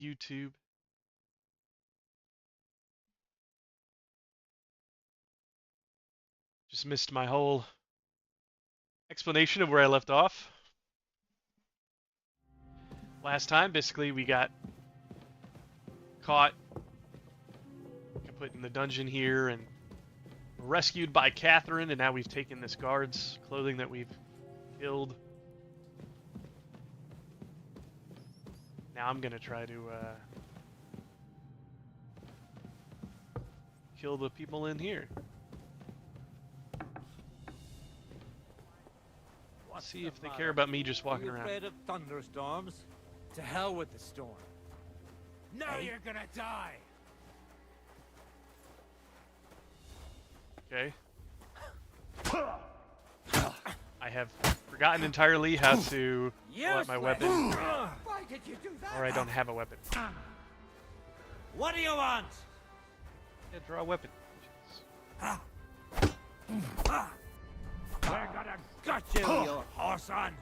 YouTube. Just missed my whole explanation of where I left off. Last time, basically, we got caught, got put in the dungeon here, and rescued by Catherine, and now we've taken this guard's clothing that we've killed. Now I'm gonna try to kill the people in here. See if they care about me just walking around. Afraid of thunderstorms? To hell with the storm. Now you're gonna die. Okay. I have forgotten entirely how to pull out my weapon. Why did you do that? Or I don't have a weapon. What do you want? Yeah, draw a weapon. We're gonna gut you, you horse on.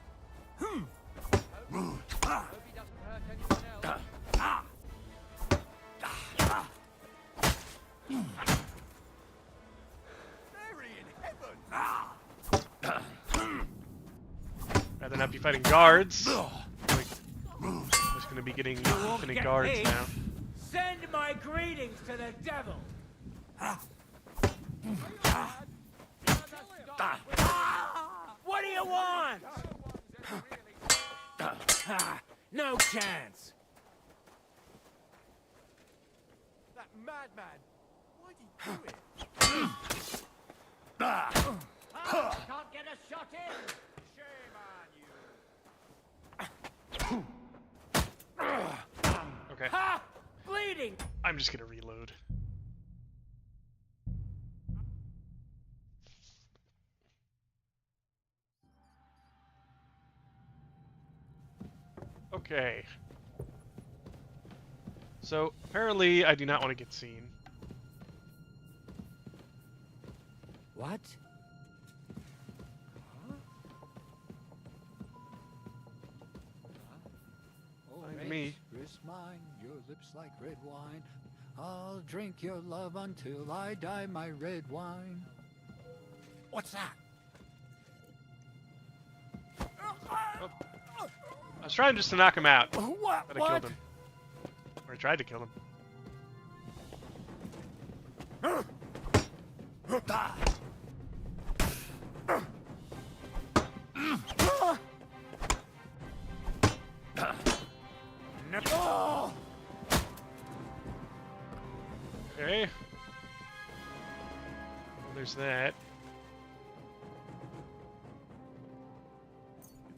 Rather not be fighting guards. Like, I'm just gonna be getting infinite guards now. Send my greetings to the devil. What do you want? No chance. That madman. Why'd he do it? Can't get a shot in. Shame on you. Okay. Ha! Bleeding. I'm just gonna reload. Okay. So, apparently I do not want to get seen. What? Mind me. Wrist mine, your lips like red wine. I'll drink your love until I die, my red wine. What's that? I was trying just to knock him out, What? but I killed him. Or I tried to kill him. No. Okay. Well, there's that.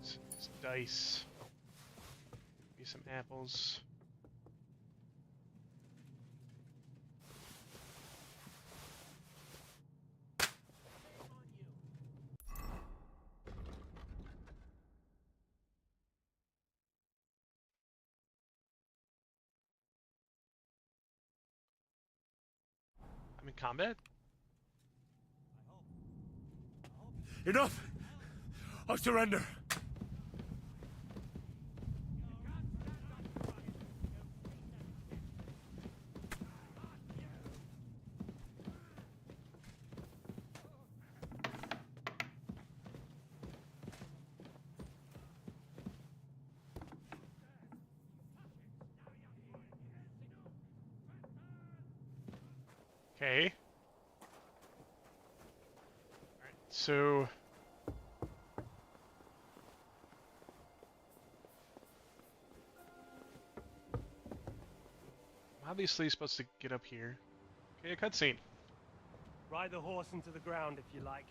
It's dice. Maybe some apples. I'm in combat? Enough! I surrender. Okay. Alright, so... I'm obviously supposed to get up here. Okay, a cutscene. Ride the horse into the ground if you like.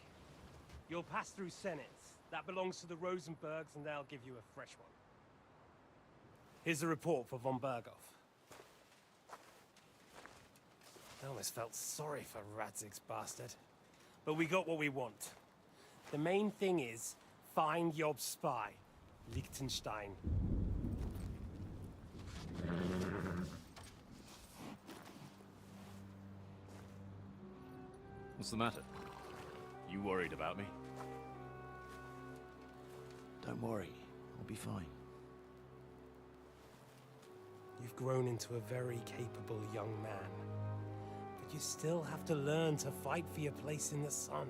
You'll pass through Senates. That belongs to the Rosenbergs, and they'll give you a fresh one. Here's a report for von Berghoff. I almost felt sorry for Radzig's bastard. But we got what we want. The main thing is, find Job's spy, Liechtenstein. What's the matter? You worried about me? Don't worry, I'll be fine. You You've grown into a very capable young man. But you still have to learn to fight for your place in the sun.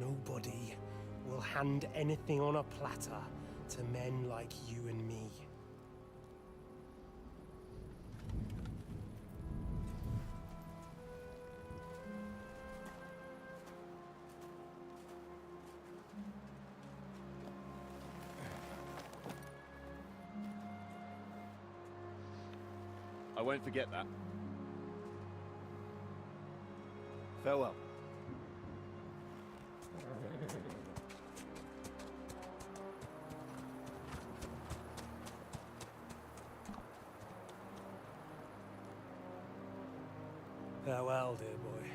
Nobody will hand anything on a platter to men like you and me. I won't forget that. Farewell. Farewell, dear boy.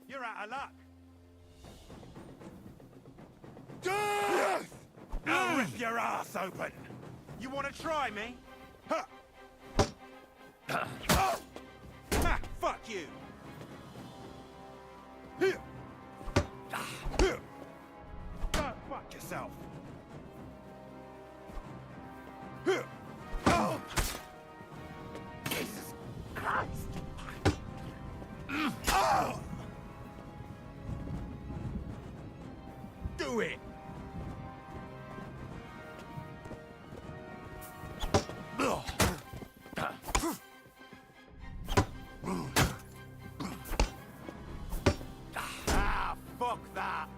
You're out of luck. Death! I'll rip your ass open. You want to try me? Huh. Ha, fuck you. Here. Here. Go fuck yourself. Here. Oh. Jesus Christ. Oh. Do it! Ah, fuck that!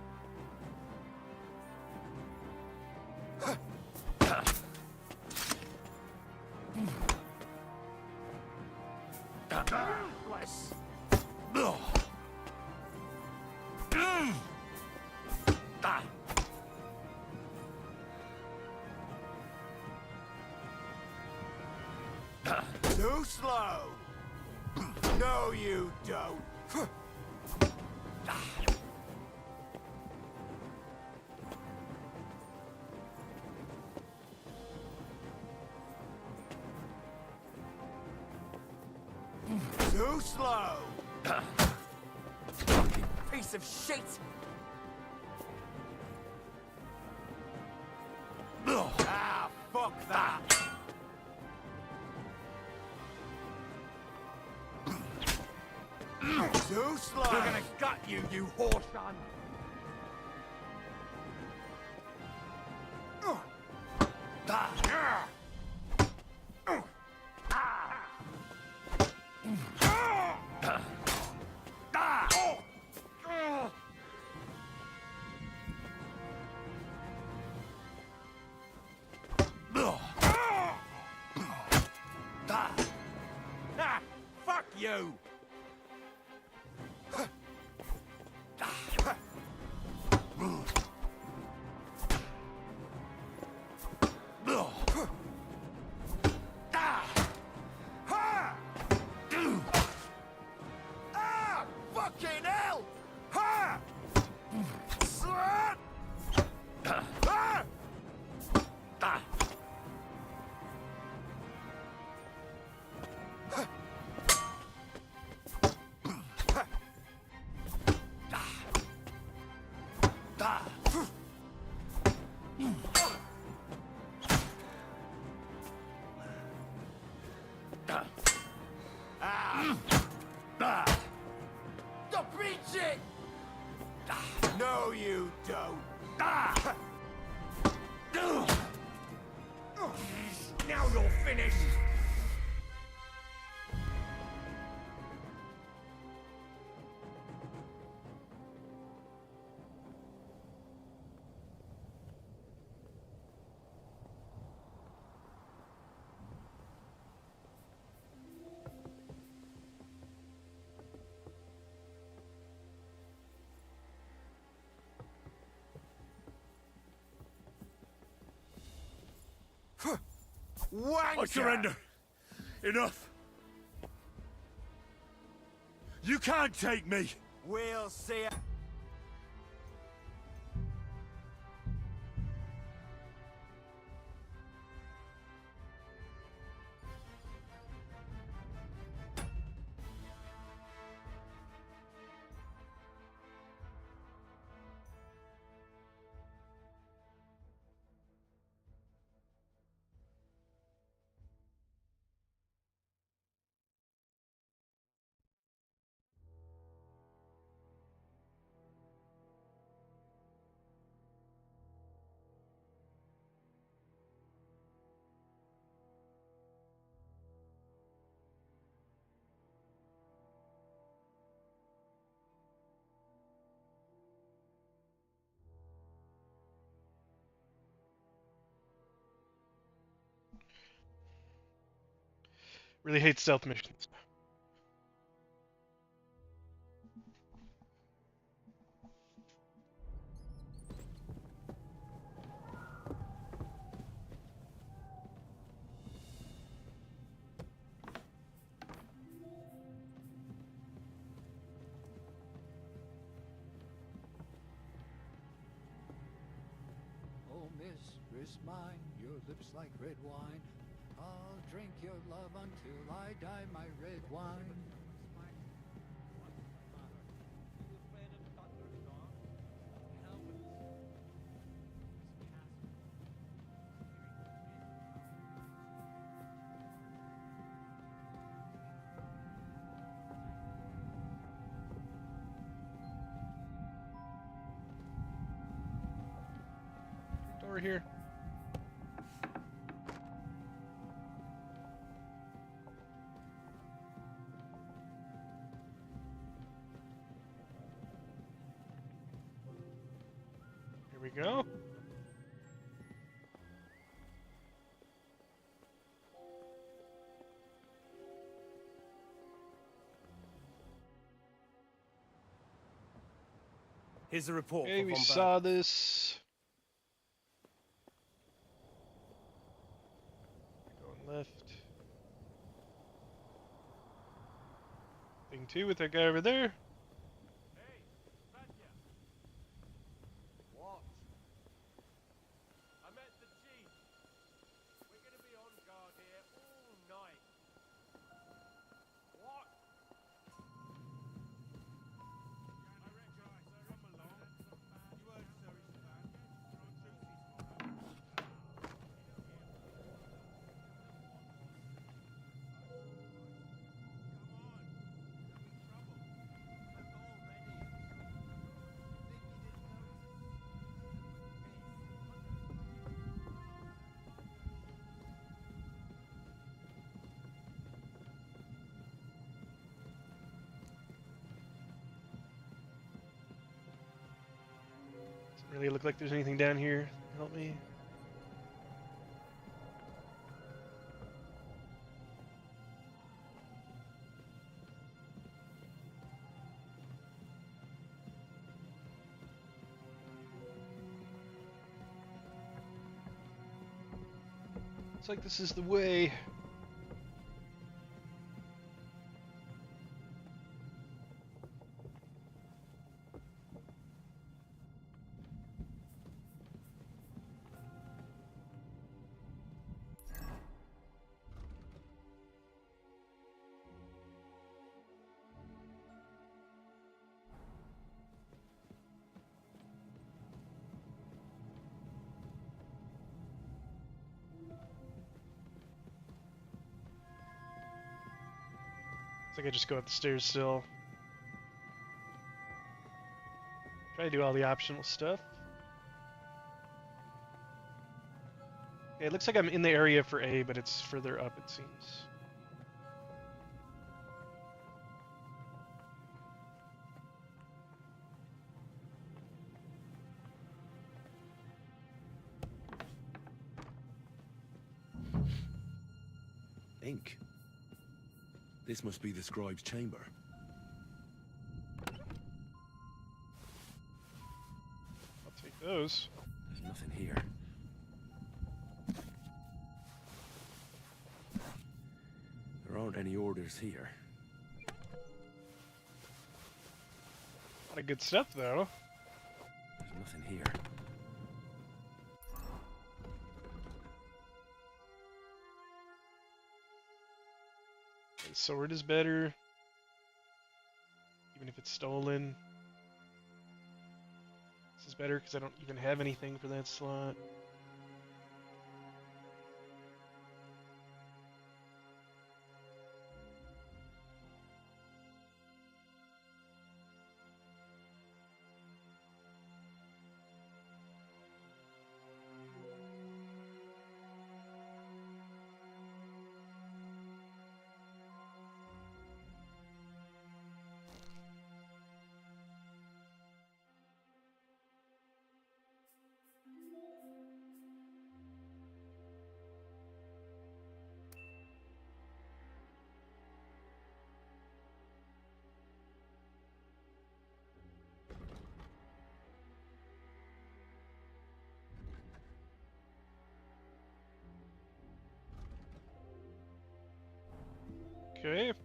Useless! Too slow! No, you don't! Too slow! Fucking piece of shit! Ah, fuck that! Too slow! We're gonna gut you, you horse son! Fuck you! Fucking hell! Ha! Slap! Ah! Stop reaching! No, you don't. Now you're finished. Wanker! I surrender. Enough. You can't take me! We'll see. Really hate stealth missions. Oh, mistress mine, your lips like red wine. I'll drink your love until I die, my red wine. Door here. Here we go. Here's a report Okay, for we Von saw Berg. this. Going left. Thing 2 with that guy over there. What? I'm at the chief. We're gonna be on guard here all night. What? I recognize. Come along. You heard Surrey's plan. We're on duty tomorrow. Doesn't really look like there's anything down here. Help me. Looks like this is the way. Looks like I just go up the stairs still. Try to do all the optional stuff. Okay, it looks like I'm in the area for A, but it's further up, it seems. Ink. This must be the scribe's chamber. I'll take those. There's nothing here. aren't any orders here. A lot of good stuff, though. There's nothing here. The sword is better. Even if it's stolen. This is better because I don't even have anything for that slot. Okay. It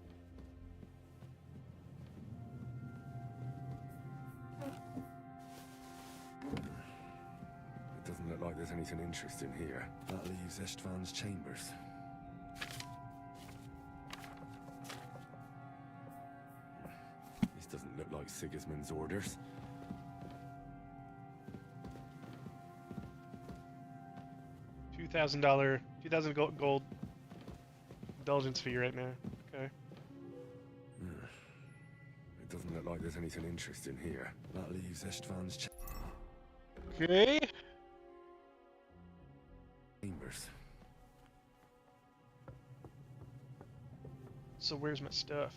doesn't look like there's anything interesting here. That leaves Istvan's chambers. This doesn't look like Sigismund's orders. $2,000, 2,000 gold indulgence fee right now. Okay. It doesn't look like there's anything interesting here. That leaves Istvan's Okay. chambers. So where's my stuff?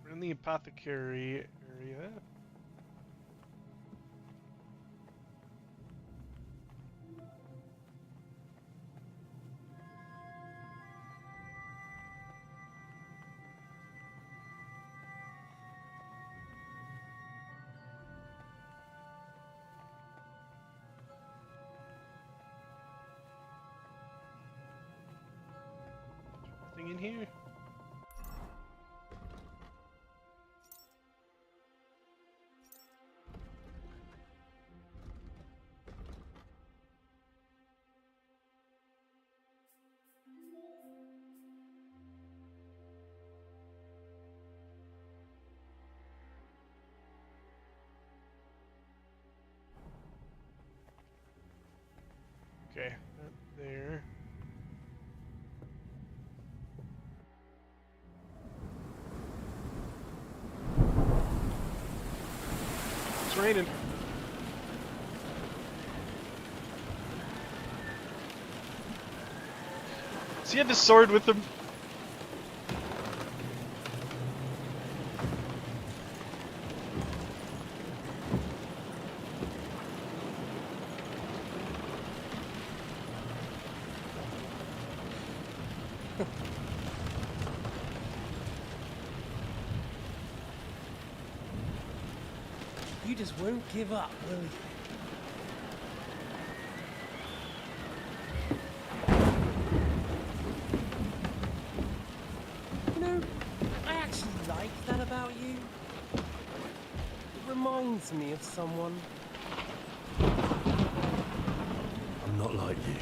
We're in the apothecary area. Nothing in here? Okay, not there. It's raining. Does he have his sword with him? You just won't give up, will you? You know, I actually like that about you. It reminds me of someone. I'm not like you.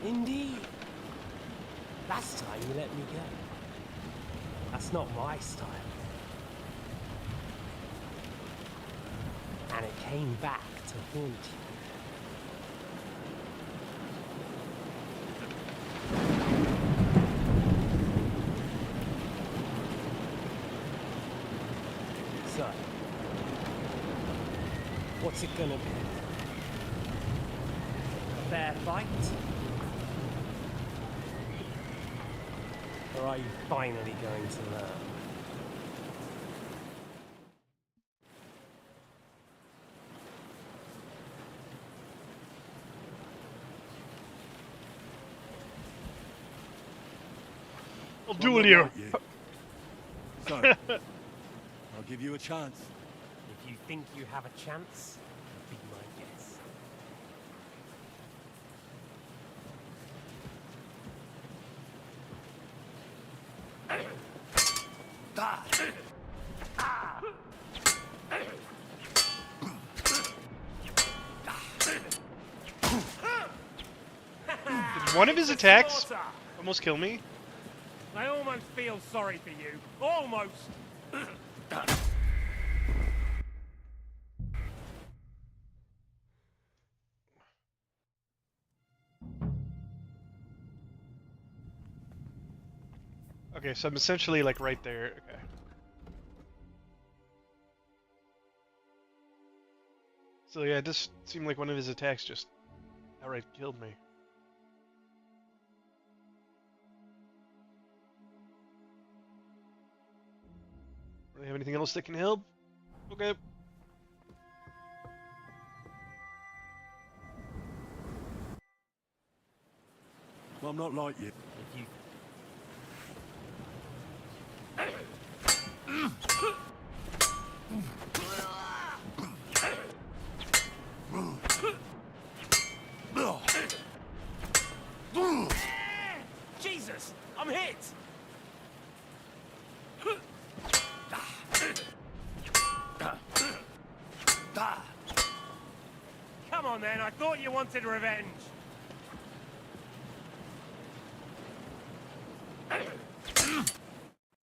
Indeed. Last time you let me go. That's not my style. And it came back to haunt you. So, what's it gonna be? A fair fight? Or are you finally going to learn? I'll I'm duel not you. like you. So, I'll give you a chance. If you think you have a chance, be my guest. Did one of his attacks Slaughter! almost kill me? I almost feel sorry for you. Almost! Okay, so I'm essentially like right there. Okay. So yeah, it just seemed like one of his attacks just outright killed me. Really have anything else that can help? Okay. I'm not like you. If you Jesus! I'm hit! Come on then, I thought you wanted revenge.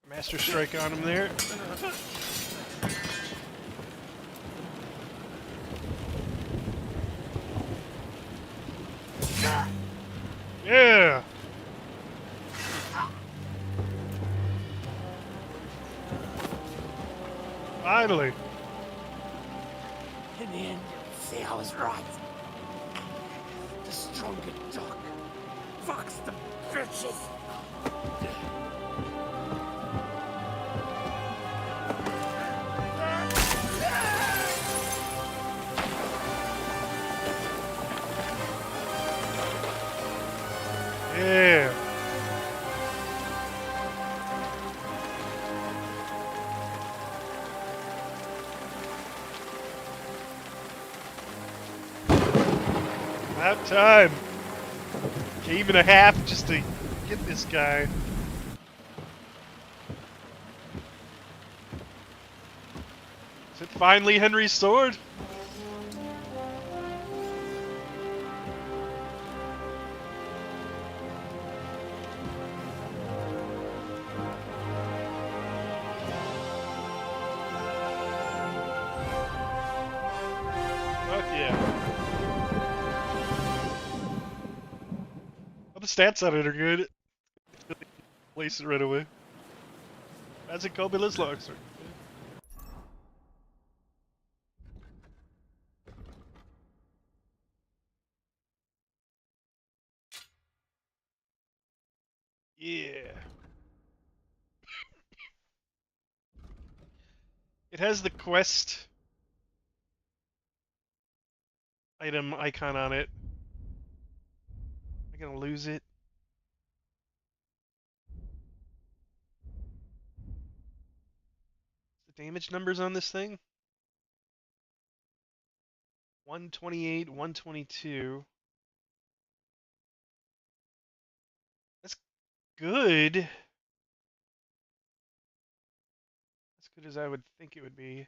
Master strike on him there. Yeah. Finally. In the end, you'll see I was right. The stronger dog fucks the bitches. Yeah. About time. Game and a half just to get this guy. Is it finally Henry's sword? Fuck yeah. Well, the stats on it are good. Place it right away. As a Kobe Longsword. Yeah. It has the quest item icon on it. Am I gonna lose it? The damage numbers on this thing? 128, 122. That's good. As good as I would think it would be.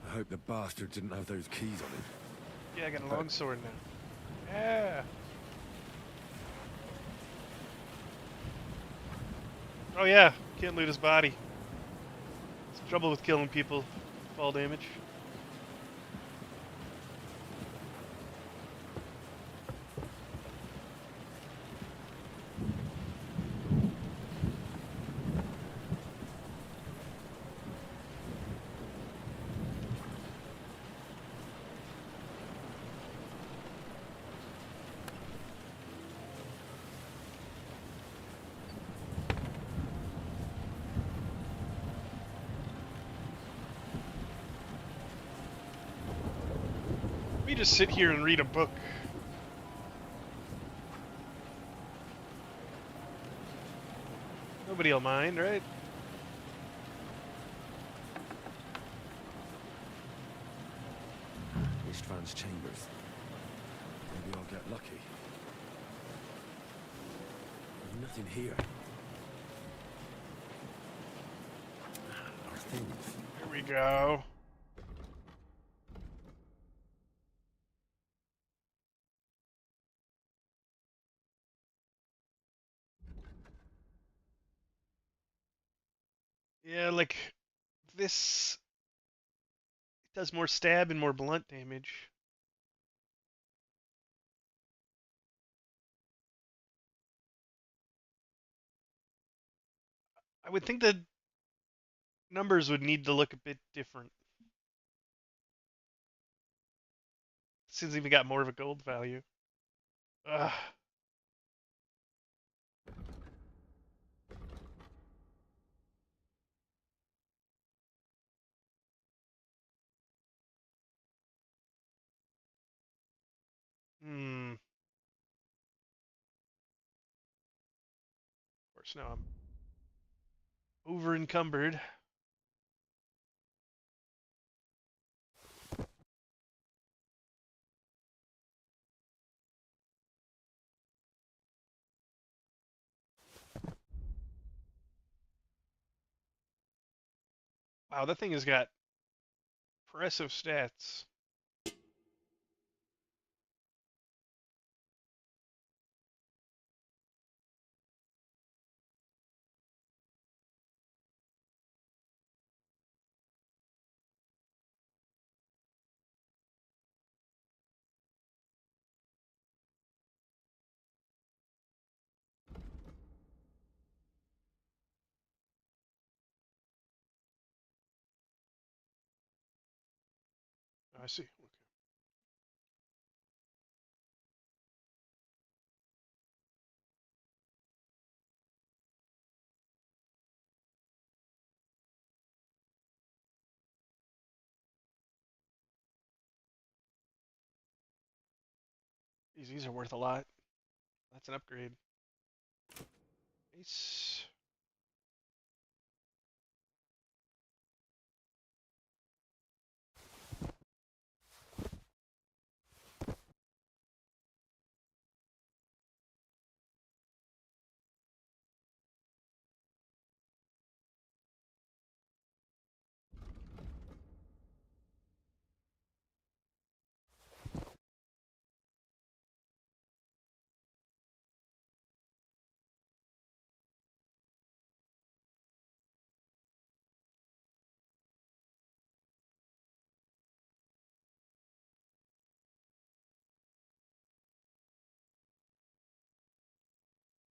I hope the bastard didn't have those keys on him. Yeah, I got a longsword now. Yeah. Oh yeah, can't loot his body. It's the trouble with killing people. Fall damage. Let me just sit here and read a book. Nobody'll mind, right? Ishtvan's chambers. Maybe I'll get lucky. There's nothing here. Or things. Here we go. Yeah, like this does more stab and more blunt damage. I would think the numbers would need to look a bit different. Since even got more of a gold value. Ugh. Hmm. Of course, now I'm over encumbered. Wow, that thing has got impressive stats. I see. Okay. These are worth a lot. That's an upgrade. Ace.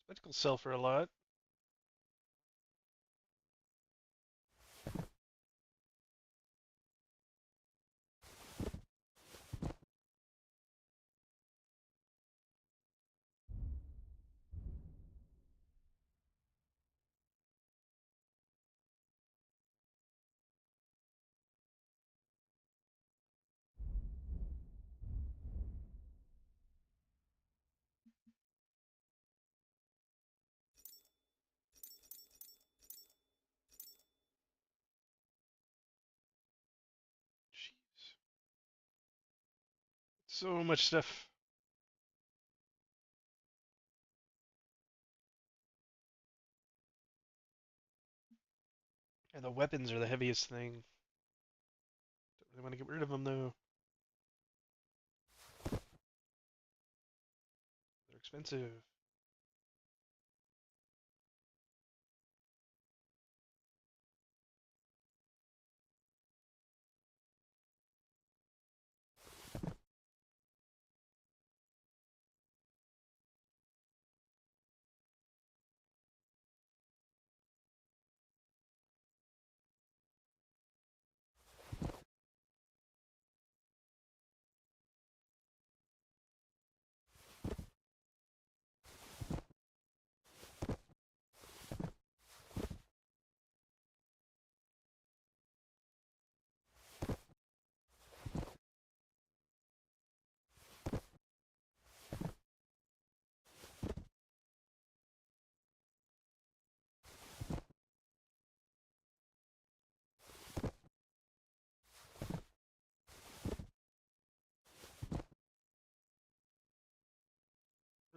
Spectacles sell for a lot. Jeez. So much stuff. And the weapons are the heaviest thing. Don't really want to get rid of them though. They're expensive.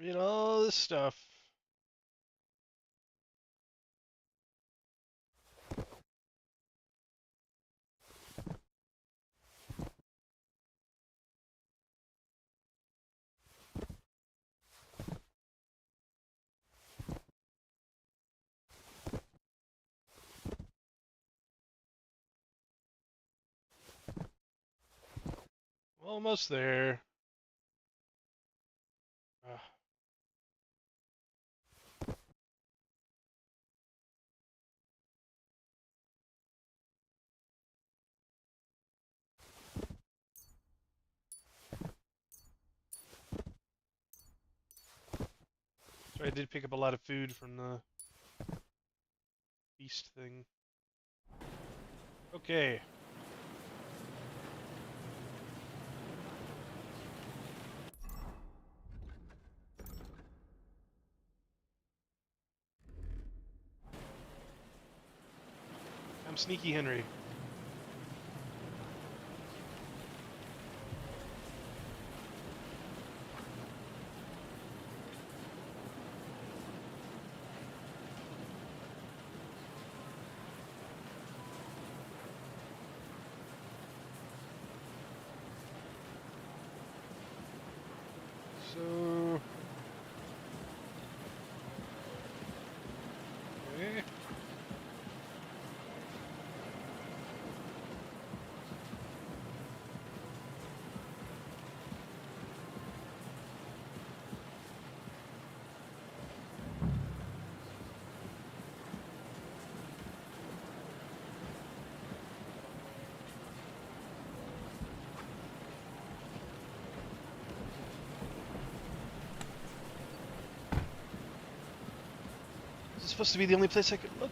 Read all this stuff. Almost there. So I did pick up a lot of food from the feast thing. Okay. I'm Sneaky Henry. So... Okay. Is this supposed to be the only place I could look?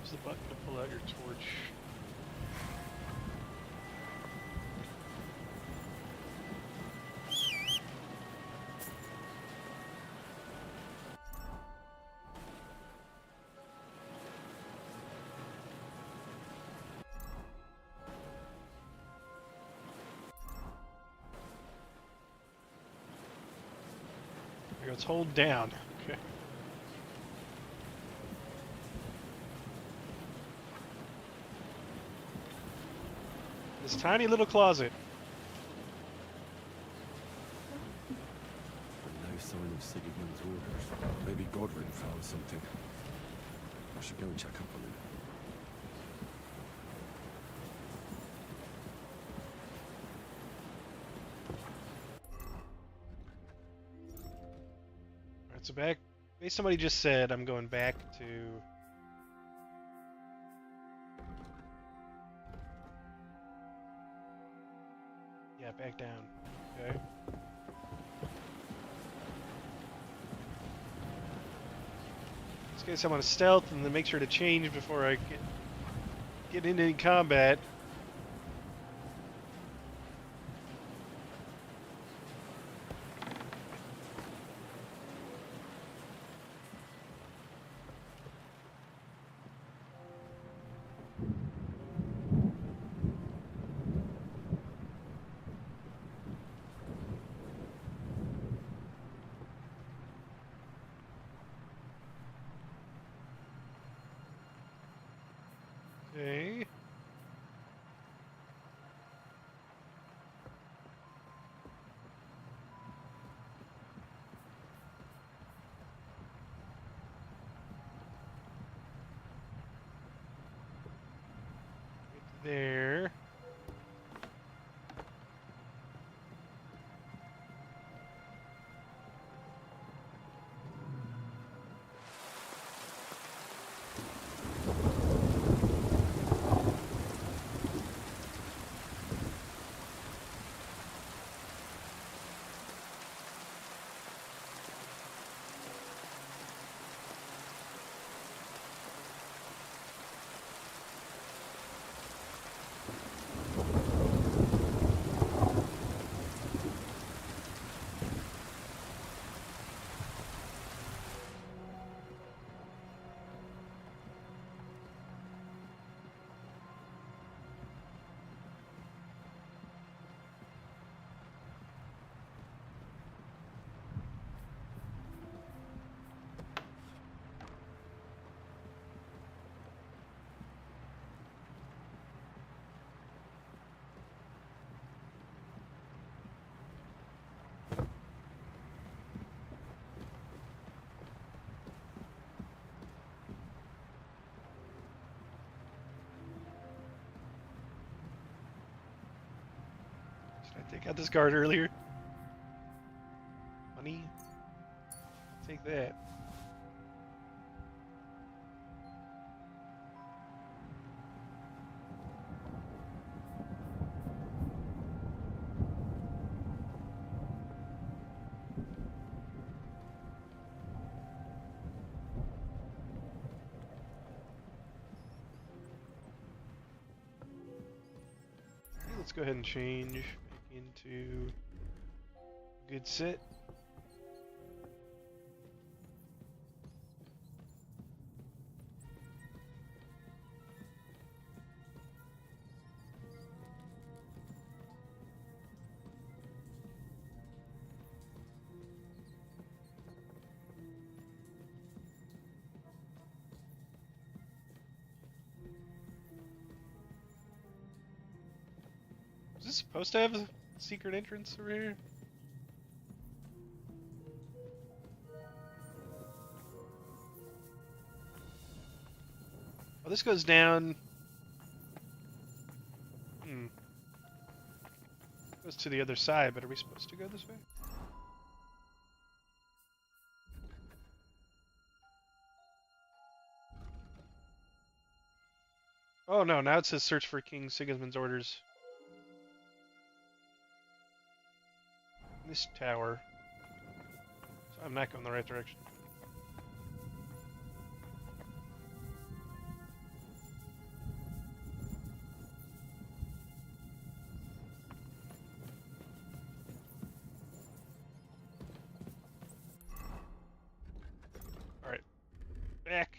Use the button to pull out your torch. There you go, it's hold down. Okay. This tiny little closet. No sign of Sigismund's orders. Maybe Godwin found something. I should go and check up on him. Alright, so back... Based on what he just said, I'm going back to... Yeah, back down. Okay. In this case, I'm on a stealth, and then make sure to change before I get into any combat. Okay. Right there. Take out this guard earlier. Money. Take that. Let's go ahead and change back into good sit. Is this supposed to have a secret entrance over here? Oh, this goes down. Goes to the other side, but are we supposed to go this way? Oh no, now it says search for King Sigismund's orders. This tower. So I'm not going the right direction. Alright. Back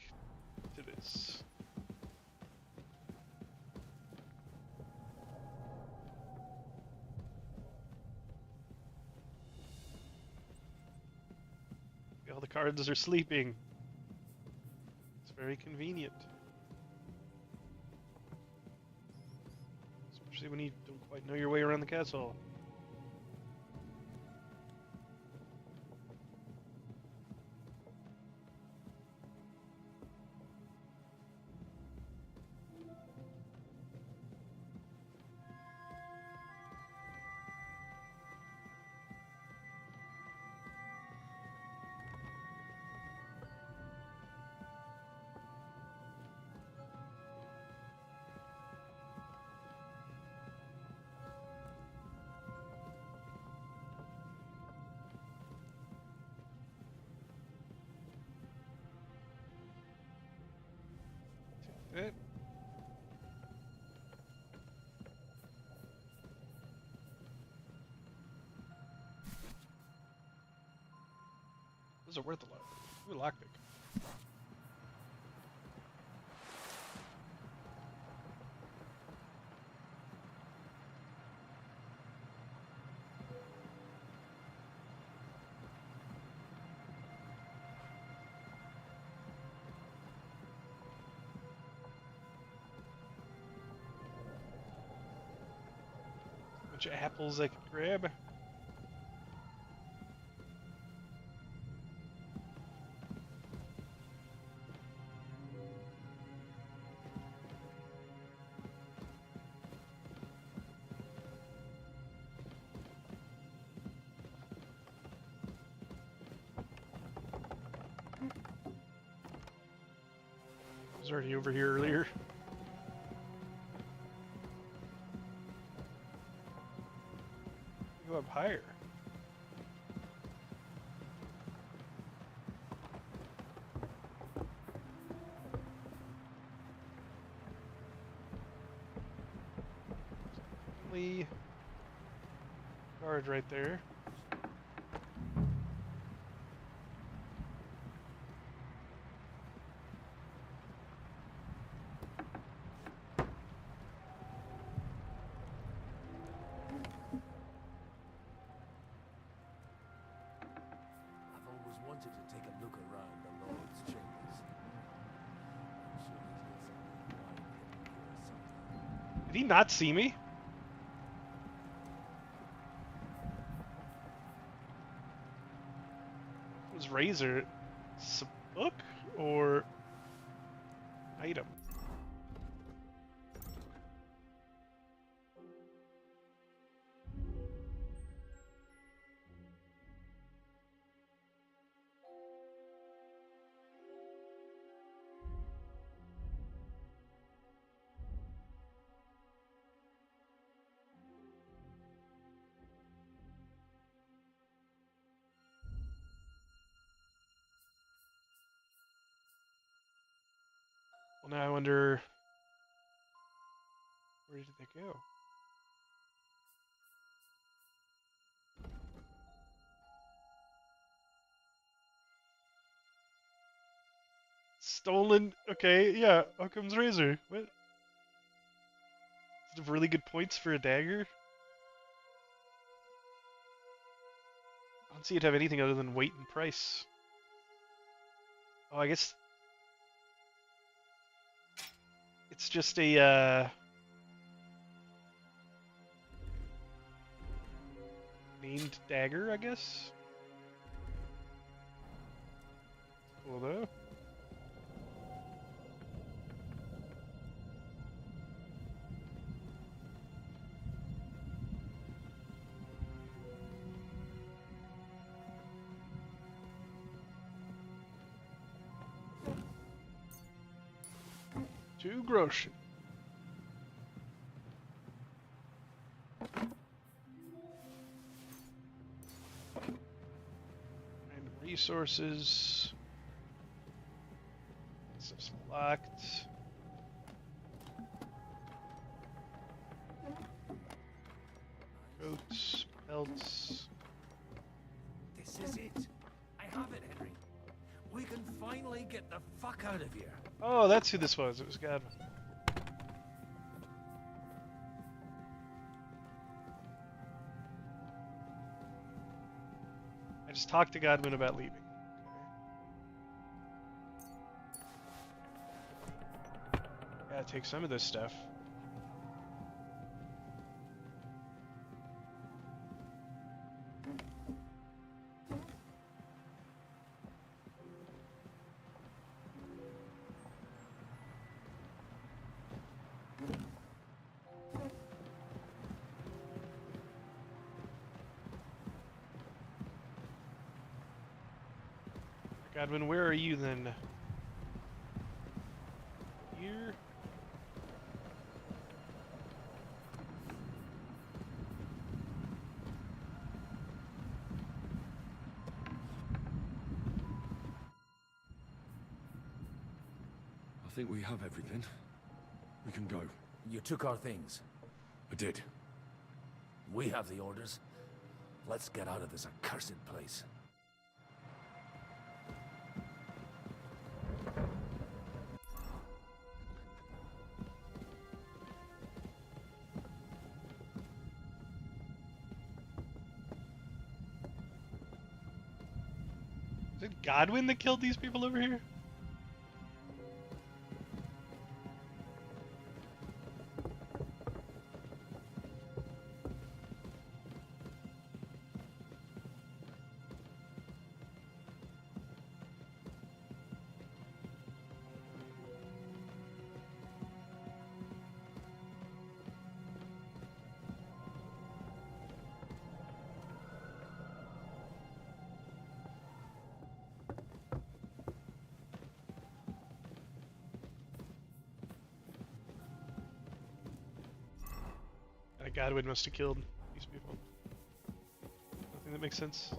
to this. All the cards are sleeping. It's very convenient. Especially when you don't quite know your way around the castle. It. Those are worth a lot. Ooh, lockpick. Bunch of apples I could grab. I was already over here earlier. Go up higher. Definitely guard right there. I've always wanted to take a look around the Lord's chambers. I'm sure he's got something wine hidden here somewhere. Did he not see me? Was Razor a book or item? Well, now I wonder, where did they go? Stolen. Okay, yeah. Occam's razor. What? Does it have really good points for a dagger? I don't see it have anything other than weight and price. Oh, I guess it's just a named dagger, I guess. Cool though. Two groschen. And resources. Stuff's locked. Coats, belts. This is it. I have it, Henry. We can finally get the fuck out of here. Oh, that's who this was. It was Godwin. I just talked to Godwin about leaving. Okay. Gotta take some of this stuff. Godwin, where are you then? Here? I think we have everything. We can go. You took our things. I did. We have the orders. Let's get out of this accursed place. Is it Godwin that killed these people over here? Godwin must have killed these people. Nothing that makes sense.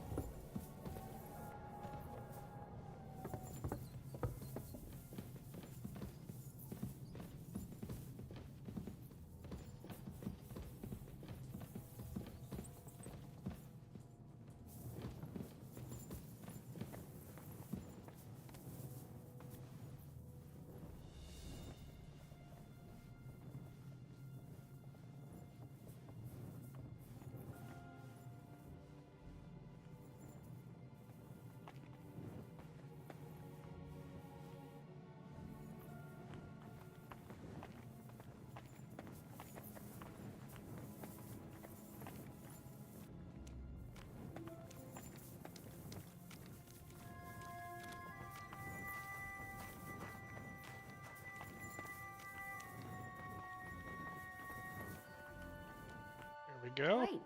There we go. Great.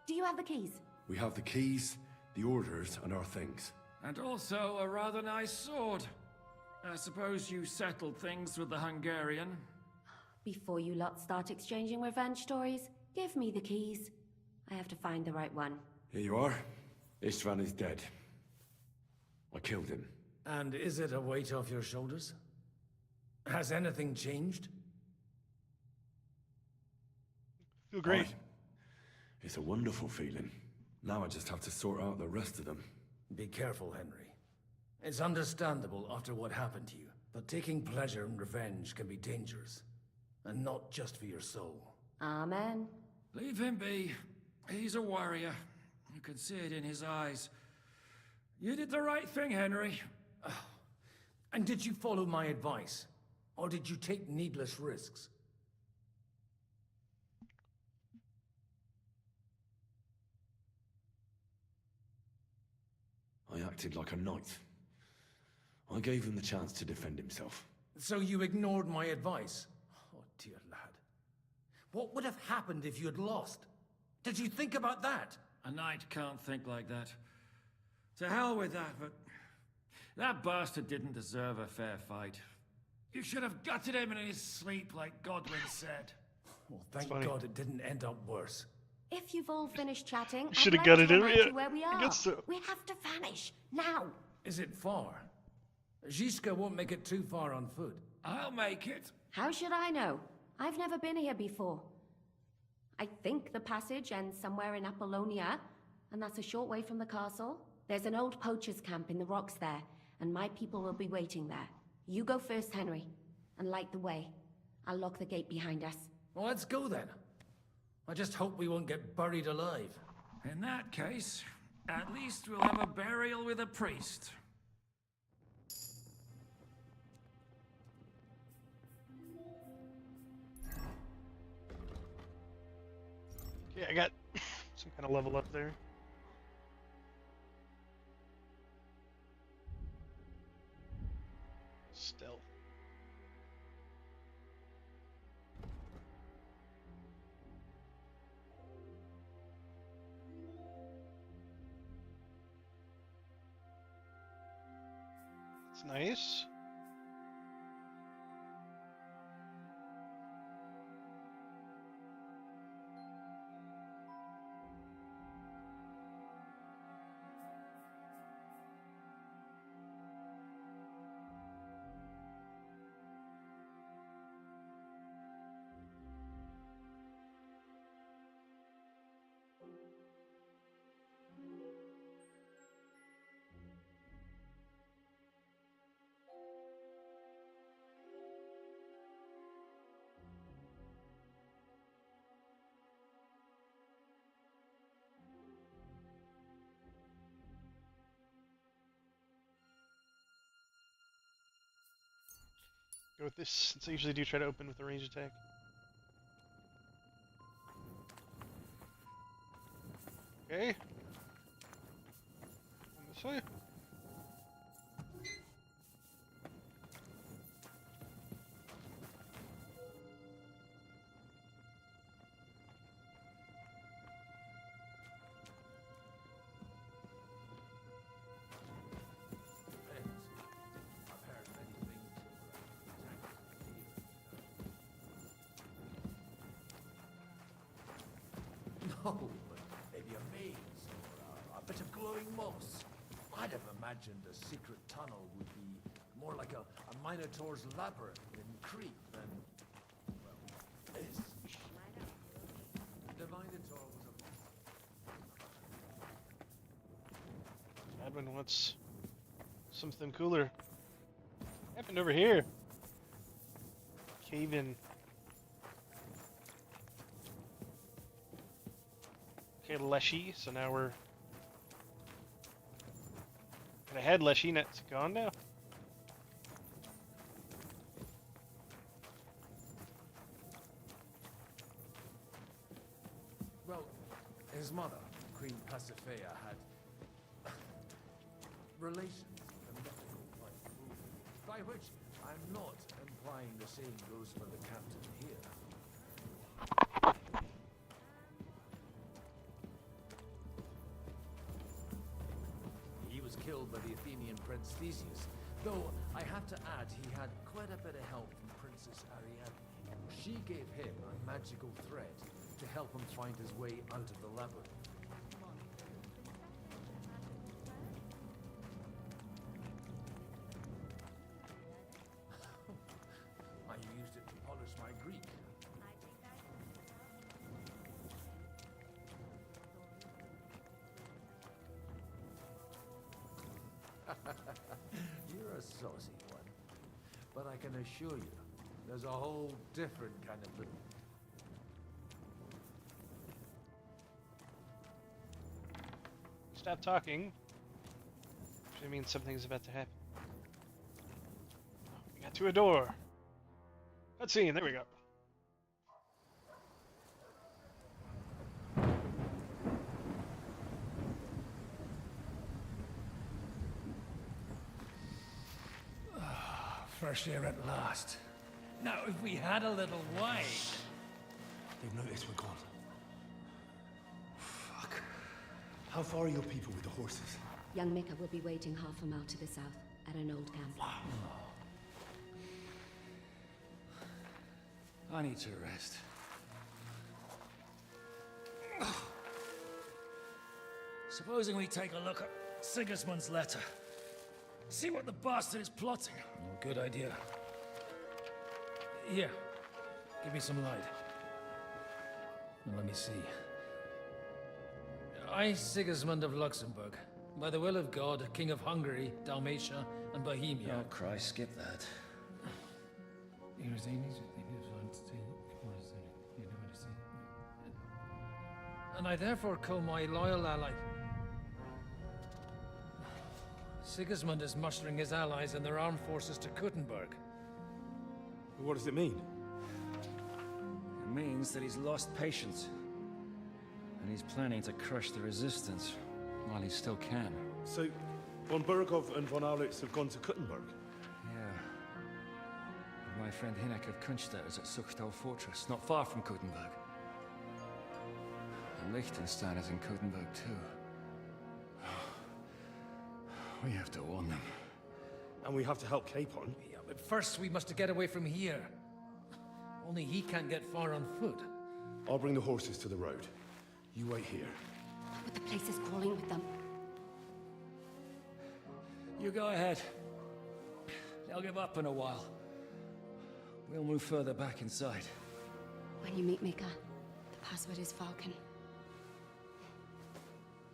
Do you have the keys? We have the keys, the orders, and our things. And also a rather nice sword. I suppose you settled things with the Hungarian. Before you lot start exchanging revenge stories, give me the keys. I have to find the right one. Here you are. Istvan is dead. I killed him. And is it a weight off your shoulders? Has anything changed? Feel great. It's a wonderful feeling. Now I just have to sort out the rest of them. Be careful, Henry. It's understandable after what happened to you, but taking pleasure in revenge can be dangerous. And not just for your soul. Amen. Leave him be. He's a warrior. You can see it in his eyes. You did the right thing, Henry. And did you follow my advice? Or did you take needless risks? I acted like a knight. I gave him the chance to defend himself. So you ignored my advice? Oh, dear lad. What would have happened if you had lost? Did you think about that? A knight can't think like that. To hell with that, but... that bastard didn't deserve a fair fight. You should have gutted him in his sleep, like Godwin said. Well, thank God it didn't end up worse. If you've all finished chatting, Should have I'd gutted like him. to remind you where we are. Gets to- We have to vanish now. Is it far? Zizka won't make it too far on foot. I'll make it. How should I know? I've never been here before. I think the passage ends somewhere in Apollonia, and that's a short way from the castle. There's an old poacher's camp in the rocks there, and my people will be waiting there. You go first, Henry, and light the way. I'll lock the gate behind us. Well, let's go then. I just hope we won't get buried alive. In that case, at least we'll have a burial with a priest. Yeah, I got some kind of level up there. Stealth. It's nice. Go with this, since I usually do try to open with a range attack. Okay. This way. No, but maybe a maze or a bit of glowing moss. I'd have imagined a secret tunnel would be more like a Minotaur's labyrinth in Crete than, well, this. The Minotaur was a... Admin wants something cooler. What happened over here? Cave in. Okay, Leshy, so now we're... Got a head, Leshy, that's gone now. Well, his mother, Queen Pasiphae, had relations with a mythical white wolf, by which I'm not implying the same goes for the captain here. He was killed by the Athenian Prince Theseus, though I have to add he had quite a bit of help from Princess Ariadne. She gave him a magical thread to help him find his way out of the labyrinth. You're a saucy one. But I can assure you, there's a whole different kind of little... Stop talking. Actually means something's about to happen. We got to a door. Cutscene, there we go. Fresh air at last. Now, if we had a little wine... They've noticed we're gone. Fuck. How far are your people with the horses? Young Mika will be waiting half a mile to the south, at an old camp. I need to rest. Supposing we take a look at Sigismund's letter. See what the bastard is plotting. Oh, good idea. Here, give me some light. Now, let me see. I, Sigismund of Luxembourg, by the will of God, King of Hungary, Dalmatia, and Bohemia. Oh, Christ, skip that. And I therefore call my loyal ally... Sigismund is mustering his allies and their armed forces to Kuttenberg. What does it mean? It means that he's lost patience. And he's planning to crush the resistance while he still can. So, von Burgov and von Aulitz have gone to Kuttenberg? Yeah. And my friend Hinek of Kunstadt is at Suchtal Fortress, not far from Kuttenberg. And Liechtenstein is in Kuttenberg too. We have to warn them. And we have to help Capon? Yeah, but first we must get away from here. Only he can't get far on foot. I'll bring the horses to the road. You wait here. But the place is crawling with them. You go ahead. They'll give up in a while. We'll move further back inside. When you meet Mika, the password is Falcon.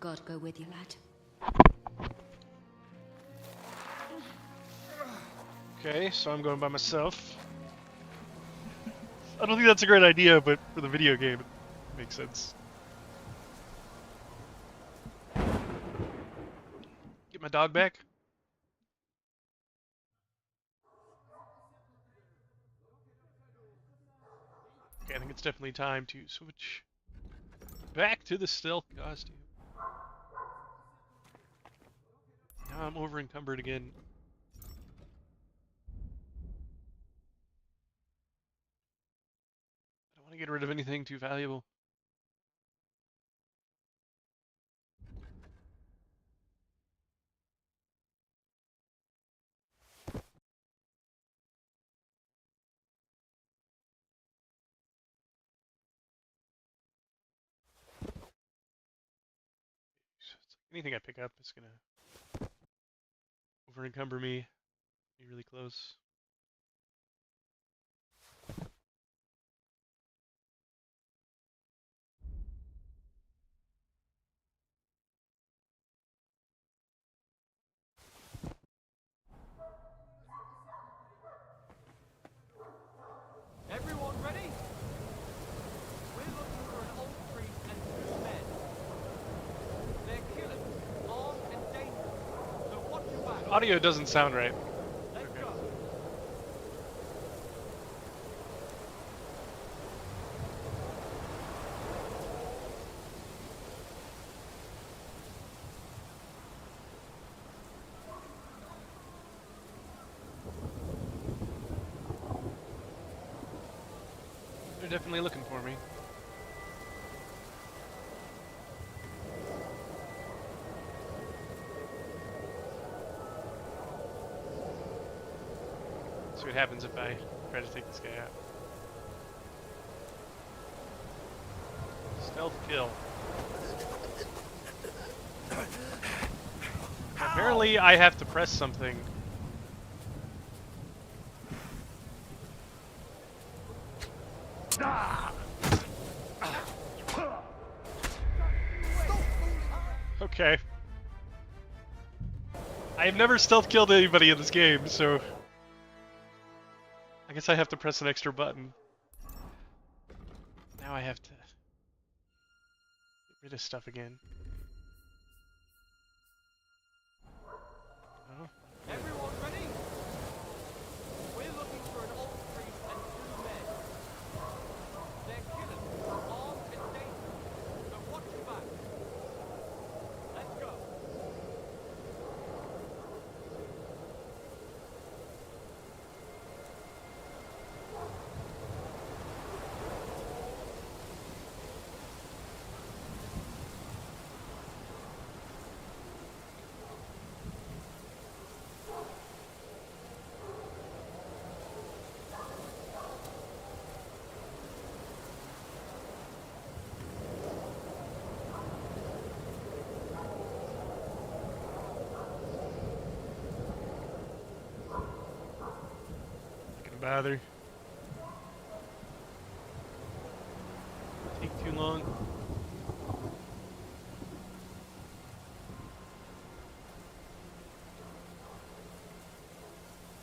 God go with you, lad. Okay, so I'm going by myself. I don't think that's a great idea, but for the video game, it makes sense. Get my dog back. Okay, I think it's definitely time to switch back to the stealth costume. Now I'm over encumbered again. I don't want to get rid of anything too valuable. Anything I pick up is gonna over encumber me. Be really close. Everyone ready? We're looking for an old priest and 2 men. They're killers, armed and dangerous. So watch your back. Audio doesn't sound right. Let's go. They're definitely looking for me. See what happens if I try to take this guy out. Stealth kill. Apparently I have to press something. Okay. I have never stealth killed anybody in this game, so I guess I have to press an extra button. Now I have to get rid of stuff again. Oh. Everyone ready? We're looking for an old priest and 2 men. They're killers, armed and dangerous, so watch your back. Let's go. Not gonna bother. Take too long.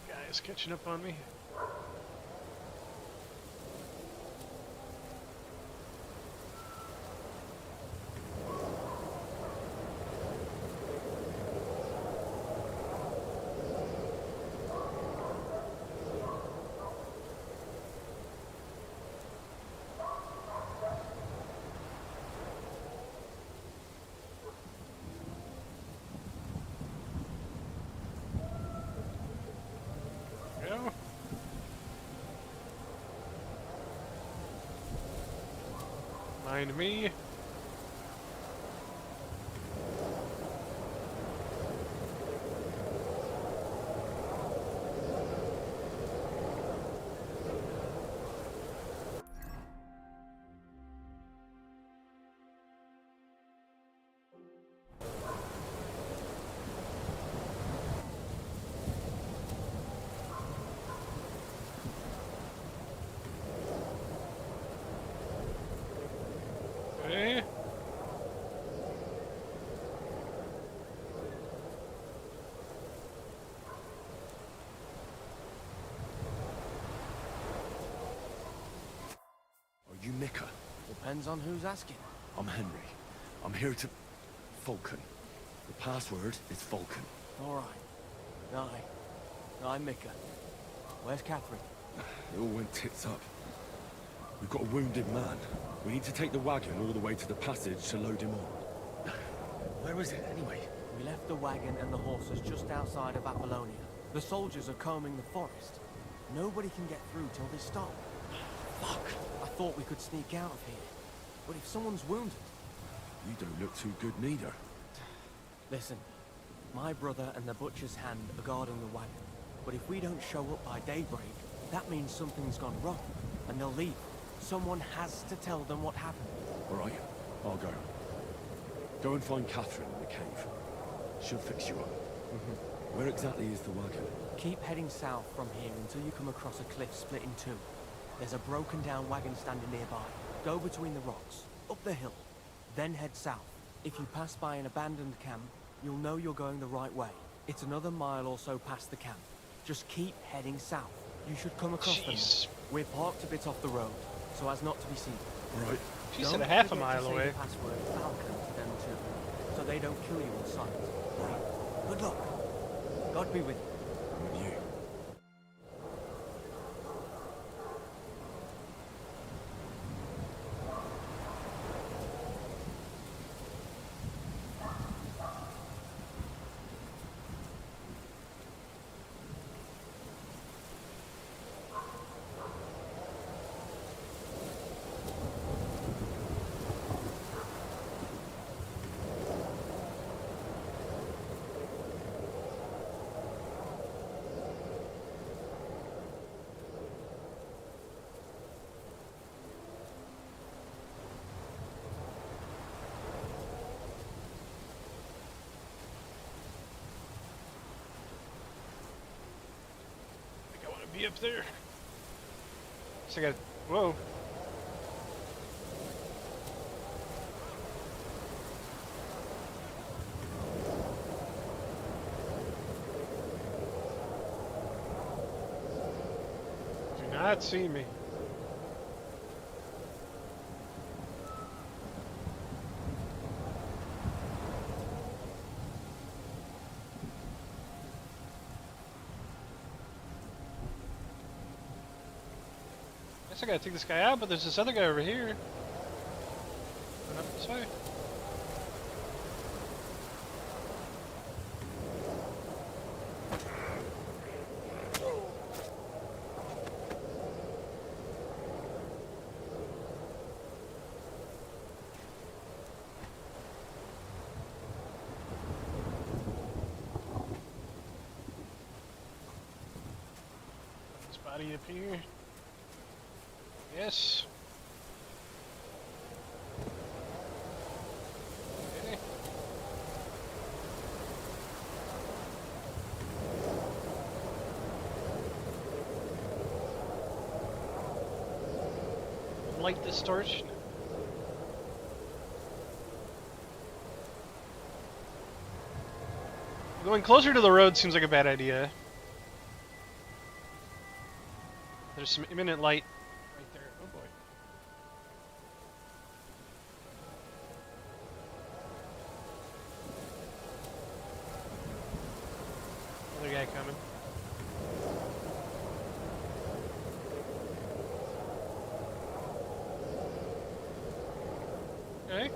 Guys catching up on me. Go. Mind me. Okay. Are you Mika? Depends on who's asking. I'm Henry. I'm here to... Vulcan. The password is Vulcan. Alright. I'm Mika. Where's Catherine? It all went tits up. We've got a wounded man. We need to take the wagon all the way to the passage to load him on. Where is it, anyway? We left the wagon and the horses just outside of Apollonia. The soldiers are combing the forest. Nobody can get through till they stop. Fuck! I thought we could sneak out of here. But if someone's wounded... You don't look too good neither. Listen, my brother and the butcher's hand are guarding the wagon. But if we don't show up by daybreak, that means something's gone wrong, and they'll leave. Someone has to tell them what happened. All right, I'll go. Go and find Catherine in the cave. She'll fix you up. Where exactly is the wagon? Keep heading south from here until you come across a cliff split in two. There's a broken down wagon standing nearby. Go between the rocks, up the hill, then head south. If you pass by an abandoned camp, you'll know you're going the right way. It's another mile or so past the camp. Just keep heading south. You should come across them. We're parked a bit off the road, so as not to be seen. Right. She said a half a Don't mile forget to say away. the password Falcon to them too, so they don't kill you on sight. Right. Good luck. God be with you. With you. Be up there. So I got. Whoa. not see me. Guess I gotta take this guy out, but there's this other guy over here. Going up this way. Body up here. Yes. Okay. Light this torch. Going closer to the road seems like a bad idea. There's some imminent light right there. Oh boy. Another guy coming. Okay.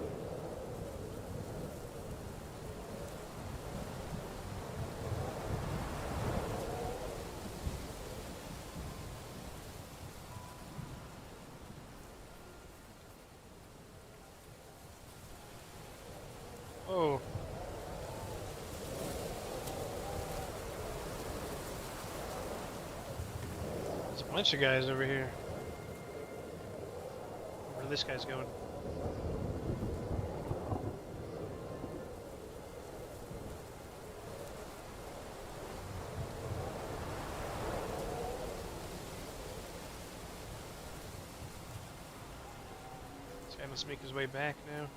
Oh. There's a bunch of guys over here. Where this guy's going. This guy must make his way back now.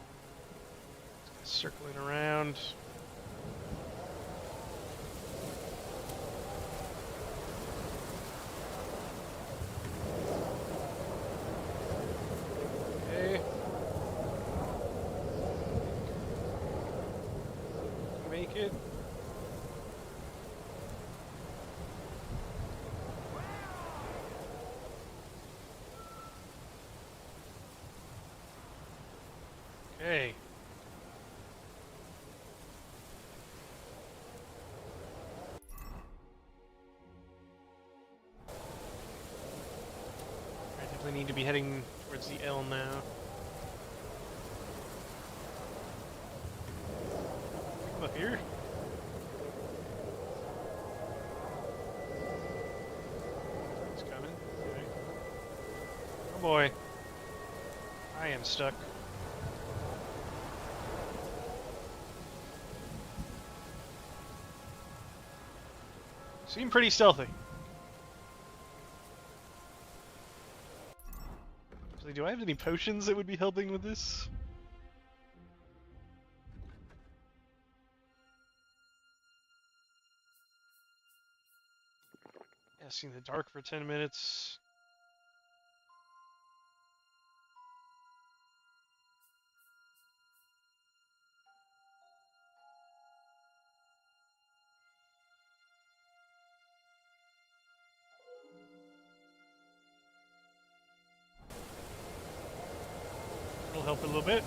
Circling around. Okay. Make it. Okay. Need to be heading towards the L now. Come up here. It's coming. Okay. Oh boy. I am stuck. Seem pretty stealthy. Do I have any potions that would be helping with this? Yeah, see in the dark for 10 minutes. It'll help a little bit.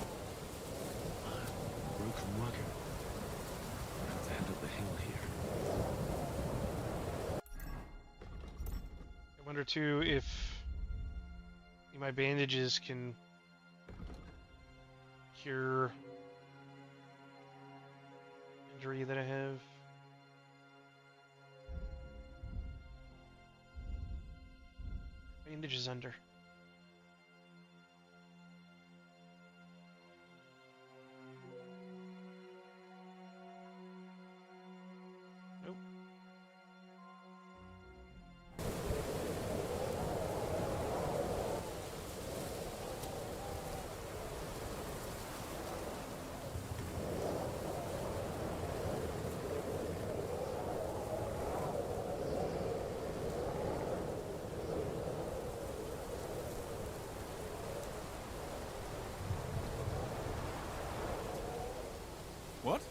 Broken wagon. I have to head up the hill here. I wonder too if my bandages can cure injury that I have. Bandages under. What?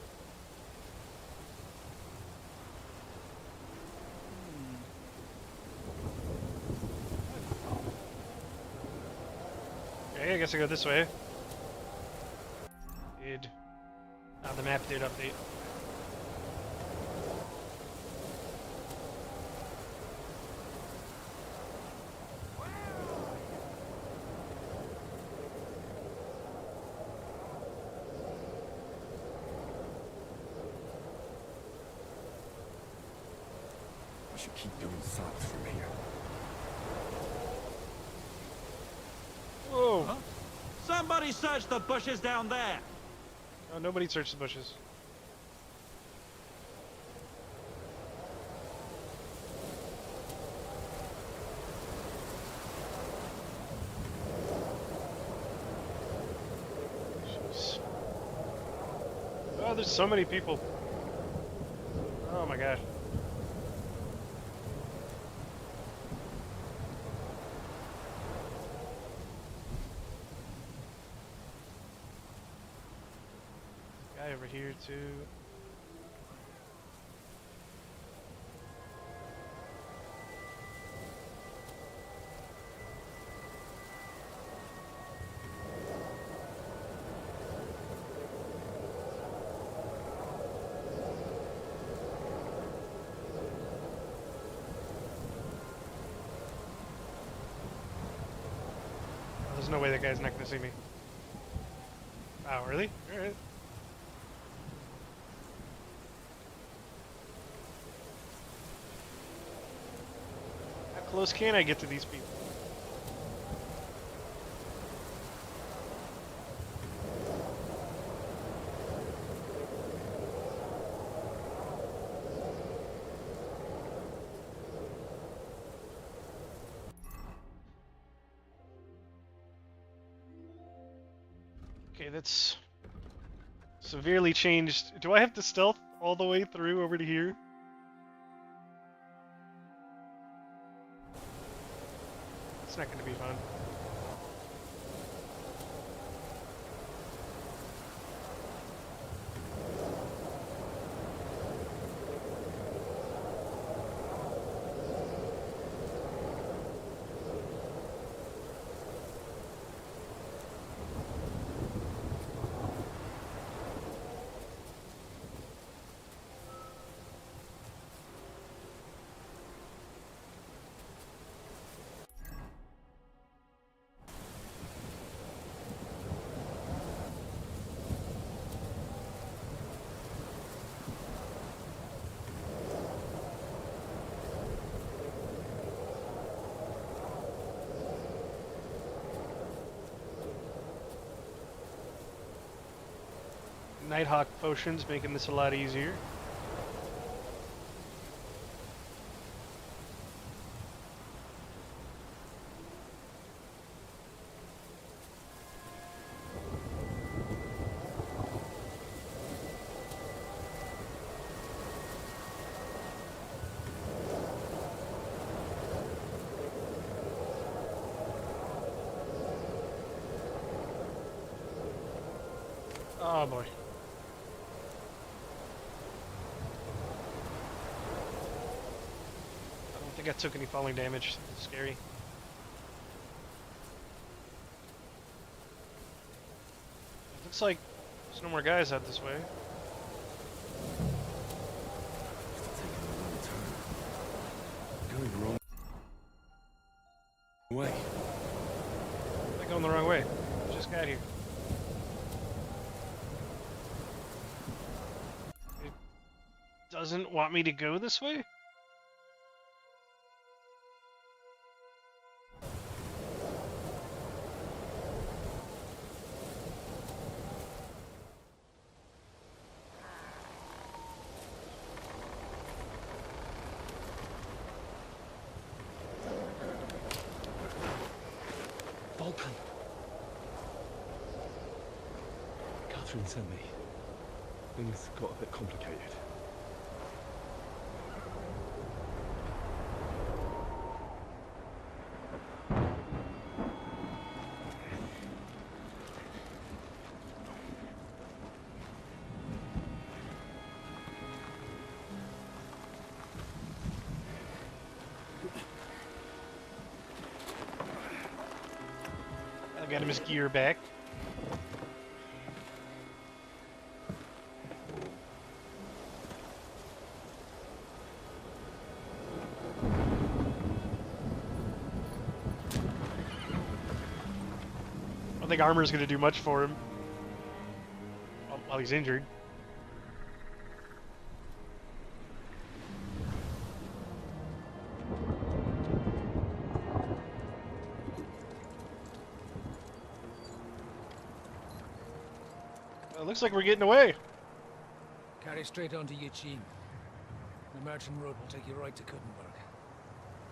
Okay, I guess I go this way. The map did update. I should keep going south from here. Whoa! Huh? Somebody search the bushes down there! Oh, nobody searched the bushes. Jeez. Oh, there's so many people. Oh my gosh. Guy over here too. Oh, there's no way that guy's not gonna see me. Wow, really? Alright. How close can I get to these people? Okay, that's severely changed. Do I have to stealth all the way through over to here? It's not going to be fun. Nighthawk potions making this a lot easier. Oh boy. I don't think I took any falling damage. Scary. It looks like there's no more guys out this way. Going the wrong way. I'm going the wrong way. Just got here. It doesn't want me to go this way? Vulcan. Catherine sent me. Things got a bit complicated. got him his gear back. I don't think armor's going to do much for him while he's injured. Well, it looks like we're getting away. Carry straight on to Yichin. The merchant road will take you right to Kuttenberg.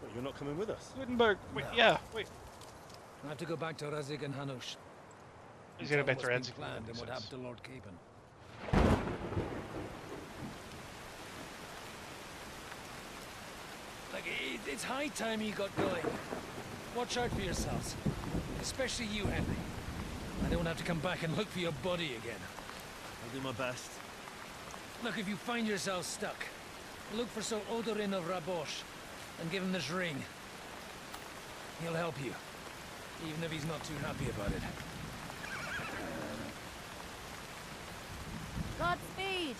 But you're not coming with us? Wittenberg. Wait, No. yeah, wait. I have to go back to Razig and Hanush. He's going to bet to What's Redzig. been planned and what happened to Lord Capon. Like, it's high time you got going. Watch out for yourselves. Especially you, Henry. I don't have to come back and look for your body again. I'll do my best. Look, if you find yourself stuck, look for Sir Odorin of Rabosh and give him this ring. He'll help you, even if he's not too happy about it. Godspeed!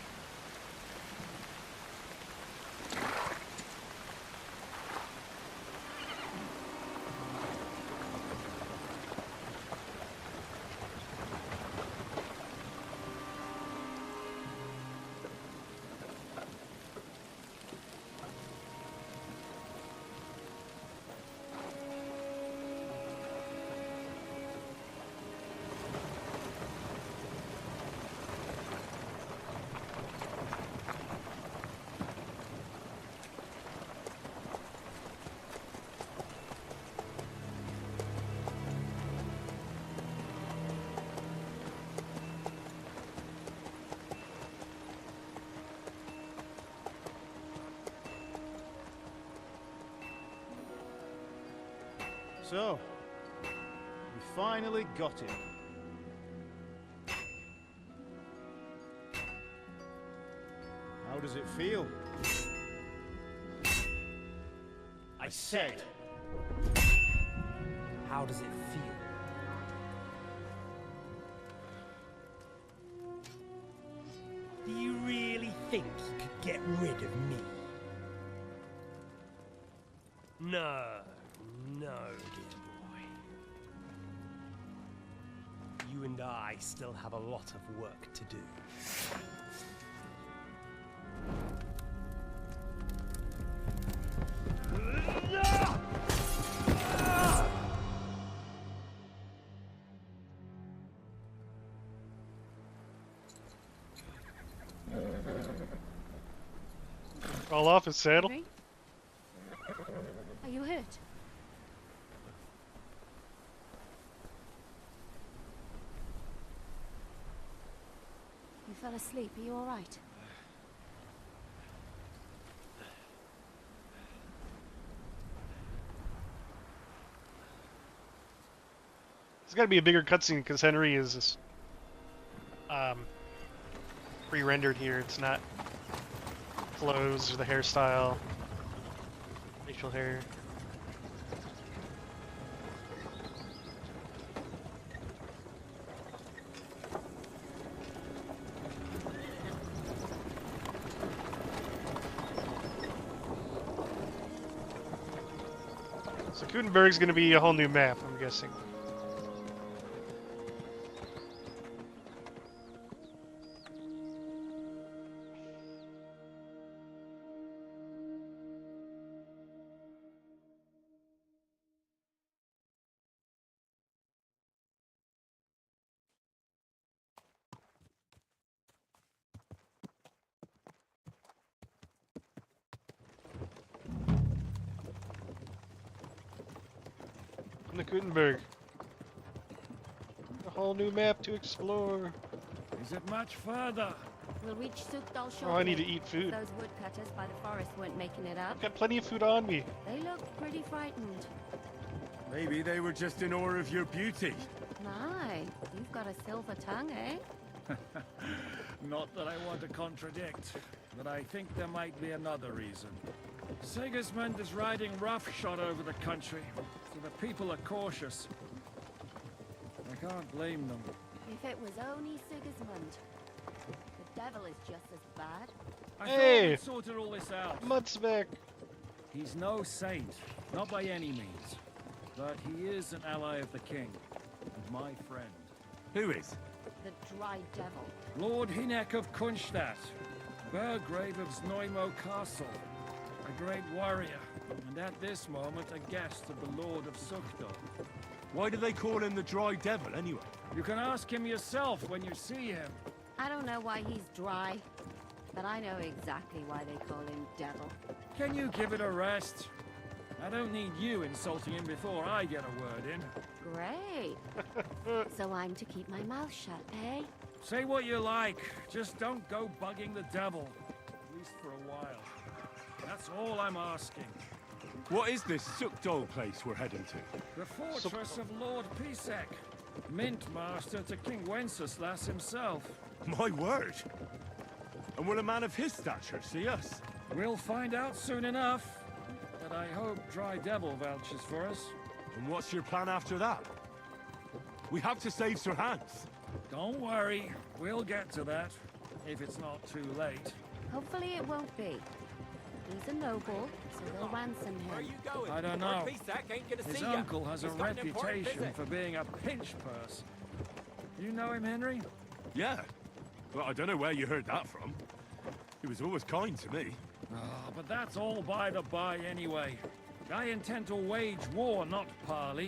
So, we finally got him. How does it feel? I said, how does it feel? Do you really think you could get rid of me? No, no, dear boy. You and I still have a lot of work to do. Fall off his saddle. Henry? Are you hurt? You fell asleep. Are you all right? There's got to be a bigger cutscene because Henry is pre-rendered here. It's not clothes or the hairstyle, facial hair. So Gutenberg's going to be a whole new map, I'm guessing. The Gutenberg. A whole new map to explore. Is it much further? We'll reach Sukdal shortly. Oh, I need to eat food. Those woodcutters by the forest weren't making it up. I've got plenty of food on me. They looked pretty frightened. Maybe they were just in awe of your beauty. My, you've got a silver tongue, eh? Not that I want to contradict, but I think there might be another reason. Sigismund is riding roughshod over the country, so the people are cautious. can't blame them. If it was only Sigismund. The devil is just as bad. I Hey! thought we'd sorted all this out. Mudsbeck. He's no saint, not by any means. But he is an ally of the king, and my friend. Who is? The dry devil. Lord Hinek of Kunstadt, Burgrave of Znojmo Castle, a great warrior, and at this moment a guest of the Lord of Sukdal. Why do they call him the Dry Devil, anyway? You can ask him yourself when you see him. I don't know why he's dry, but I know exactly why they call him devil. Can you give it a rest? I don't need you insulting him before I get a word in. Great. So I'm to keep my mouth shut, eh? Say what you like, just don't go bugging the devil. At least for a while. That's all I'm asking. What is this Sukdal place we're heading to? The fortress of Lord Pisek, Mint Master to King Wenceslas himself. My word! And will a man of his stature see us? We'll find out soon enough. But I hope Dry Devil vouches for us. And what's your plan after that? We have to save Sir Hans. Don't worry, we'll get to that, if it's not too late. Hopefully it won't be. He's a noble, so they'll ransom Where are him. you going? I don't know. Lord Pisak ain't gonna His see ya. uncle has a He's got an important reputation visit. for being a pinch purse. You know him, Henry? Yeah. Well, I don't know where you heard that from. He was always kind to me. Oh, but that's all by the by anyway. I intend to wage war, not parley.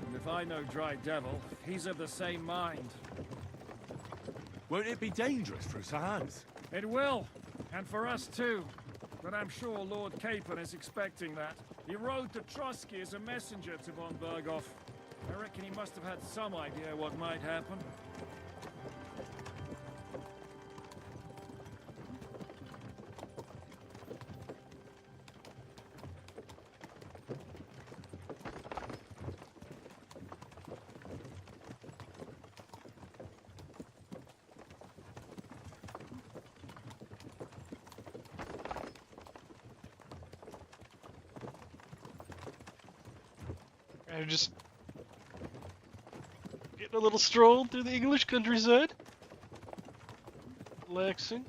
And if I know Dry Devil, he's of the same mind. Won't it be dangerous for Sir Hans? It will, and for us too. But I'm sure Lord Capon is expecting that. He rode to Trotsky as a messenger to von Berghoff. I reckon he must have had some idea what might happen. And just getting a little stroll through the English countryside. Relaxing.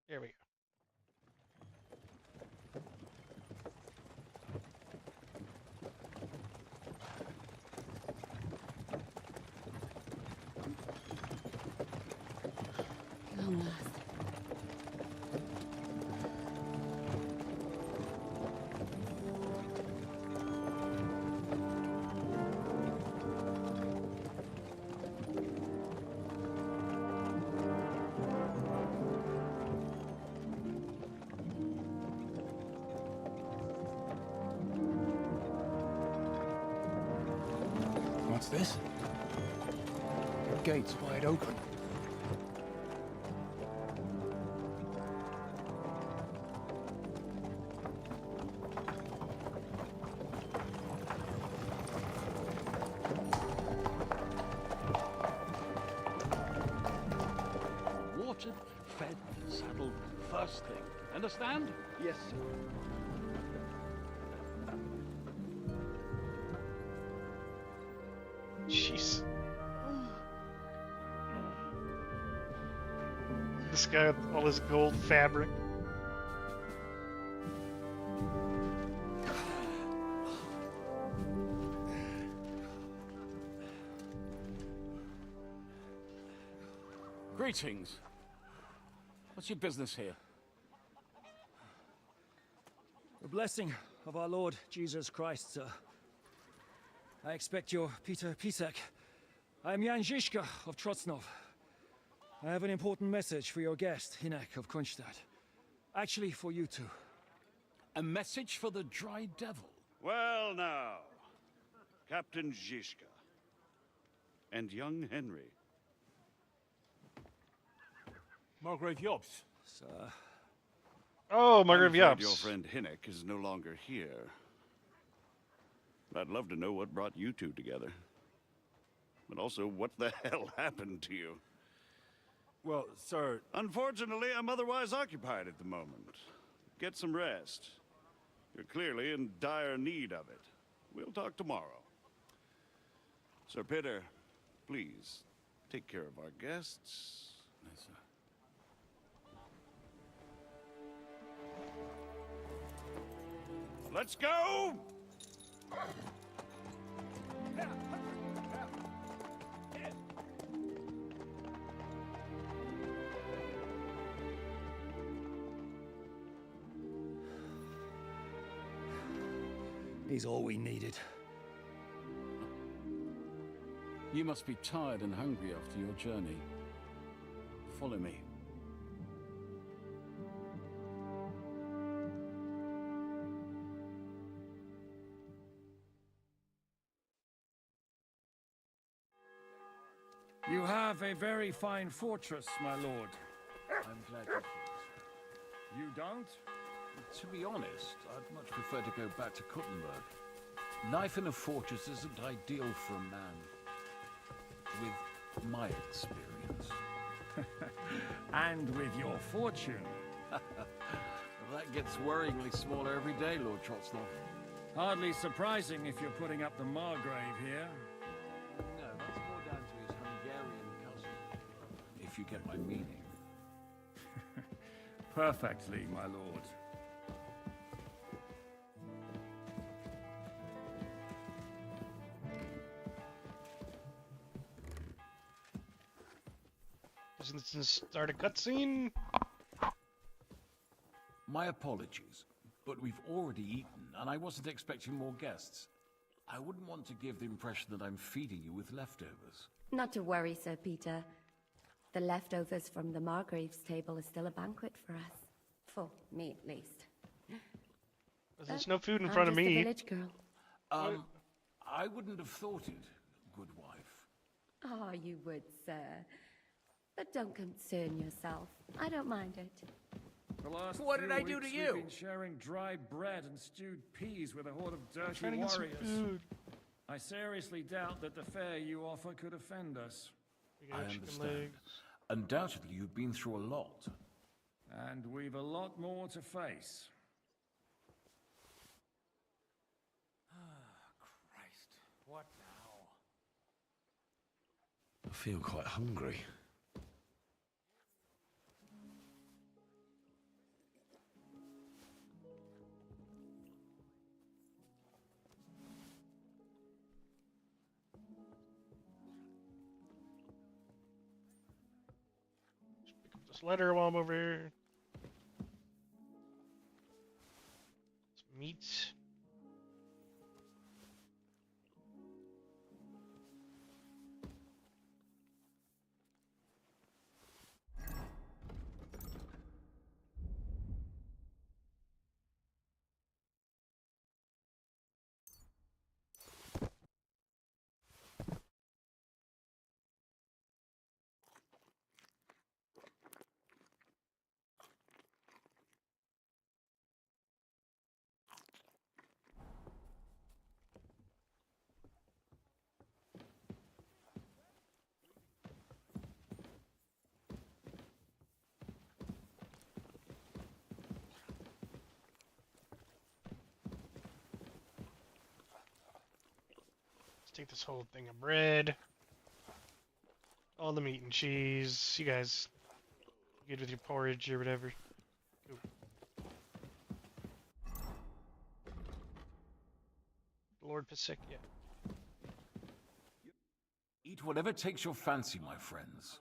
There we go. Come, lass. What's this? Gates wide open. Watered, fed, saddled, first thing. Understand? Yes, sir. Jeez. This guy with all his gold fabric. Greetings. What's your business here? The blessing of our Lord Jesus Christ, sir. I expect your Peter Pisek. I am Jan Žižka of Trocnov. I have an important message for your guest, Hinek of Kunstadt. Actually, for you two. A message for the Dry Devil? Well now, Captain Žižka. And young Henry. Margrave Jobs. Sir. Oh, Margrave I'm afraid Jobs. your friend Hinek is no longer here. But I'd love to know what brought you two together. But also, what the hell happened to you? Well, sir... Unfortunately, I'm otherwise occupied at the moment. Get some rest. You're clearly in dire need of it. We'll talk tomorrow. Sir Peter, please, take care of our guests. Yes, sir. Let's go! He's all we needed. You must be tired and hungry after your journey. Follow me. You have a very fine fortress, my lord. I'm glad you thought. You don't? To be honest, I'd much prefer to go back to Kuttenberg. Life in a fortress isn't ideal for a man with my experience. And with your fortune. That gets worryingly smaller every day, Lord Trotsnov. Hardly surprising if you're putting up the Margrave here. No, that's more down to his Hungarian cousin. If you get my meaning. Perfectly, my lord. Doesn't this start a cutscene? My apologies, but we've already eaten, and I wasn't expecting more guests. I wouldn't want to give the impression that I'm feeding you with leftovers. Not to worry, Sir Peter. The leftovers from the Margrave's table is still a banquet for us. For me, at least. There's no food in I'm front of just a me. village girl. I wouldn't have thought it, good wife. Oh, you would, sir. But don't concern yourself. I don't mind it. The last What few did I do weeks to you? We've been sharing dry bread and stewed peas with a horde of dirty Trying to get some warriors. food. I seriously doubt that the fare you offer could offend us. We I got chicken understand. legs. Undoubtedly, you've been through a lot. And we've a lot more to face. Christ, what now? I feel quite hungry. This letter while I'm over here. Some meat. Let's take this whole thing of bread. All the meat and cheese. You guys good with your porridge or whatever? Go. Lord Pasek, yeah. Eat whatever takes your fancy, my friends.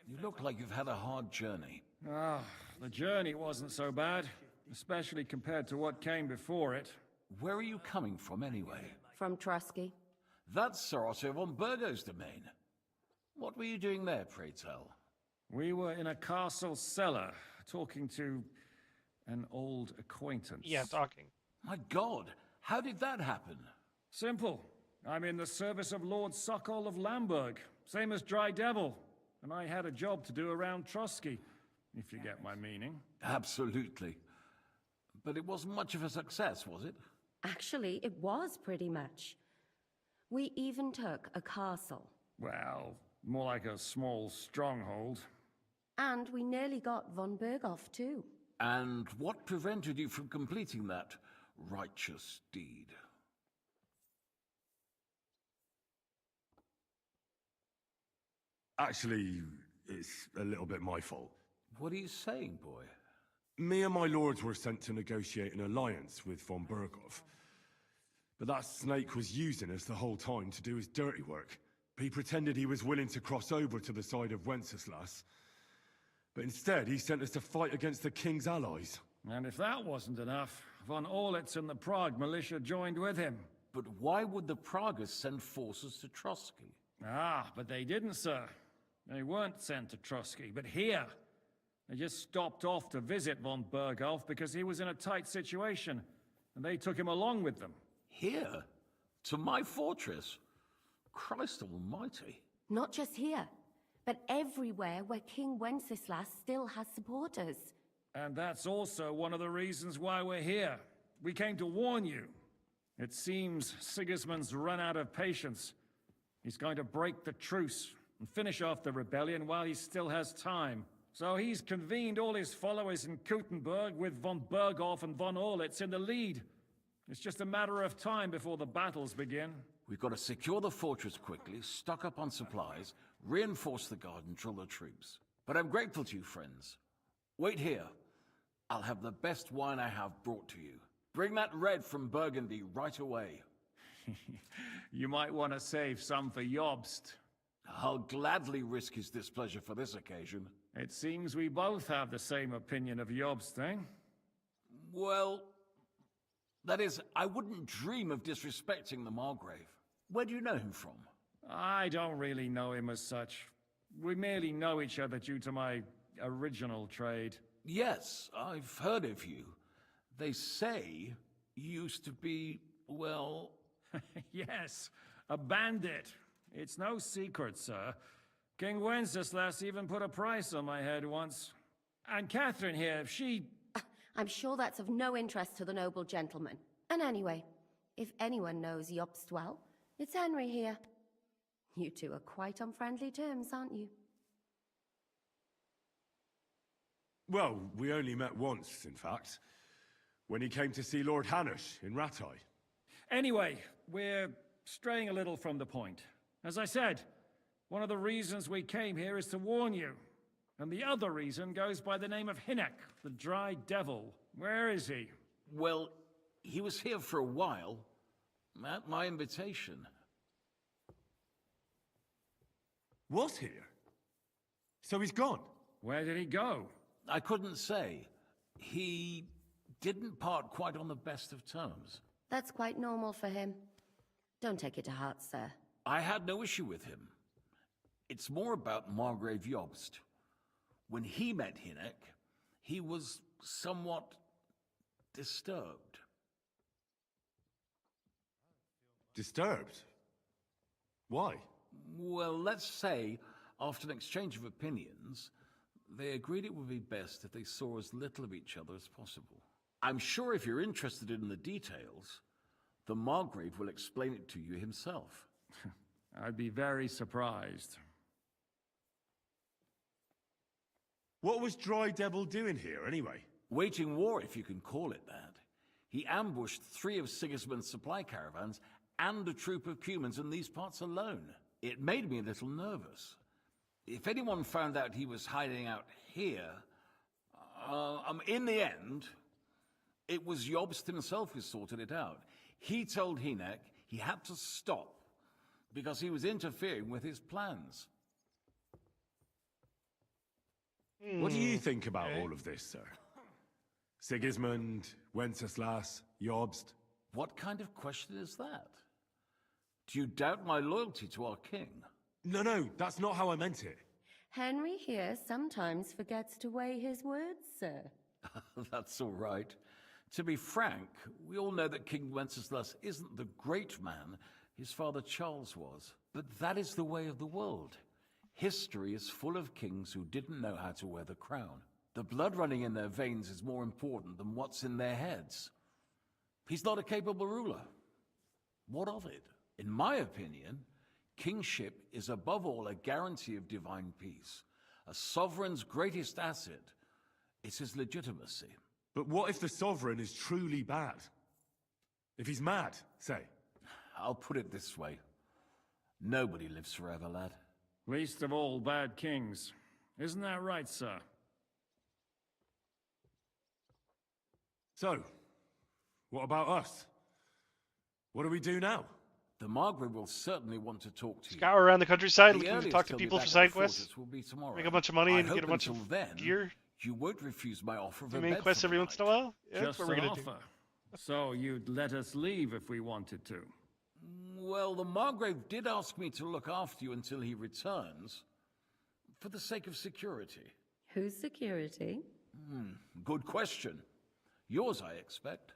You look like you've had a hard journey. Ah, the journey wasn't so bad, especially compared to what came before it. Where are you coming from, anyway? From Trusky. That's Sir Otto von Burgo's domain. What were you doing there, pray tell? We were in a castle cellar, talking to an old acquaintance. Yeah, talking. My God, how did that happen? Simple. I'm in the service of Lord Sokol of Lamberg, same as Dry Devil, and I had a job to do around Trusky, if you get my meaning. Absolutely. But it wasn't much of a success, was it? Actually, it was pretty much. We even took a castle. Well, more like a small stronghold. And we nearly got von Berghoff, too. And what prevented you from completing that righteous deed? Actually, it's a little bit my fault. What are you saying, boy? Me and my lords were sent to negotiate an alliance with von Berghoff. But that snake was using us the whole time to do his dirty work. He pretended he was willing to cross over to the side of Wenceslas. But instead, he sent us to fight against the king's allies. And if that wasn't enough, von Orlitz and the Prague militia joined with him. But why would the Praguers send forces to Trotsky? Ah, but they didn't, sir. They weren't sent to Trotsky, but here. They just stopped off to visit von Berghoff because he was in a tight situation, and they took him along with them. Here? To my fortress? Christ almighty. Not just here, but everywhere where King Wenceslas still has supporters. And that's also one of the reasons why we're here. We came to warn you. It seems Sigismund's run out of patience. He's going to break the truce and finish off the rebellion while he still has time. So he's convened all his followers in Kuttenberg with von Berghoff and von Orlitz in the lead. It's just a matter of time before the battles begin. We've got to secure the fortress quickly, stock up on supplies, reinforce the guard and drill the troops. But I'm grateful to you, friends. Wait here. I'll have the best wine I have brought to you. Bring that red from Burgundy right away. You might want to save some for Jobst. I'll gladly risk his displeasure for this occasion. It seems we both have the same opinion of Jobst, eh? Well, that is, I wouldn't dream of disrespecting the Margrave. Where do you know him from? I don't really know him as such. We merely know each other due to my original trade. Yes, I've heard of you. They say you used to be, well... Yes, a bandit. It's no secret, sir. King Wenceslas even put a price on my head once. And Catherine here, she... I'm sure that's of no interest to the noble gentleman. And anyway, if anyone knows Jobst well, it's Henry here. You two are quite on friendly terms, aren't you? Well, we only met once, in fact. When he came to see Lord Hanush in Rattay. Anyway, we're straying a little from the point. As I said, one of the reasons we came here is to warn you. And the other reason goes by the name of Hinek, the Dry Devil. Where is he? Well, he was here for a while, at my invitation. Was here? So he's gone? Where did he go? I couldn't say. He didn't part quite on the best of terms. That's quite normal for him. Don't take it to heart, sir. I had no issue with him. It's more about Margrave Jobst. When he met Hinek, he was somewhat disturbed. Disturbed? Why? Well, let's say, after an exchange of opinions, they agreed it would be best if they saw as little of each other as possible. I'm sure if you're interested in the details, the Margrave will explain it to you himself. I'd be very surprised. What was Dry Devil doing here, anyway? Waging war, if you can call it that. He ambushed 3 of Sigismund's supply caravans and a troop of Cumans in these parts alone. It made me a little nervous. If anyone found out he was hiding out here, in the end, it was Jobst himself who sorted it out. He told Hinek he had to stop because he was interfering with his plans. What do you think about all of this, sir? Sigismund, Wenceslas, Jobst? What kind of question is that? Do you doubt my loyalty to our king? No, that's not how I meant it. Henry here sometimes forgets to weigh his words, sir. That's all right. To be frank, we all know that King Wenceslas isn't the great man his father Charles was. But that is the way of the world. History is full of kings who didn't know how to wear the crown. The blood running in their veins is more important than what's in their heads. He's not a capable ruler. What of it? In my opinion, kingship is above all a guarantee of divine peace. A sovereign's greatest asset is his legitimacy. But what if the sovereign is truly bad? If he's mad, say? I'll put it this way. Nobody lives forever, lad. Least of all bad kings. Isn't that right, sir? So, what about us? What do we do now? The Margrave will certainly want to talk to you. Scour around the countryside, The looking to earliest talk to he'll be people back for at side the quests. fortress will be tomorrow. Make a bunch of money I and hope get a bunch of until then, gear. you won't refuse my offer of Do a main bed quests for every the once in a night. while. Yeah, that's Just what we're an gonna do. offer. So you'd let us leave if we wanted to. Well, the Margrave did ask me to look after you until he returns, for the sake of security. Whose security? Good question. Yours, I expect.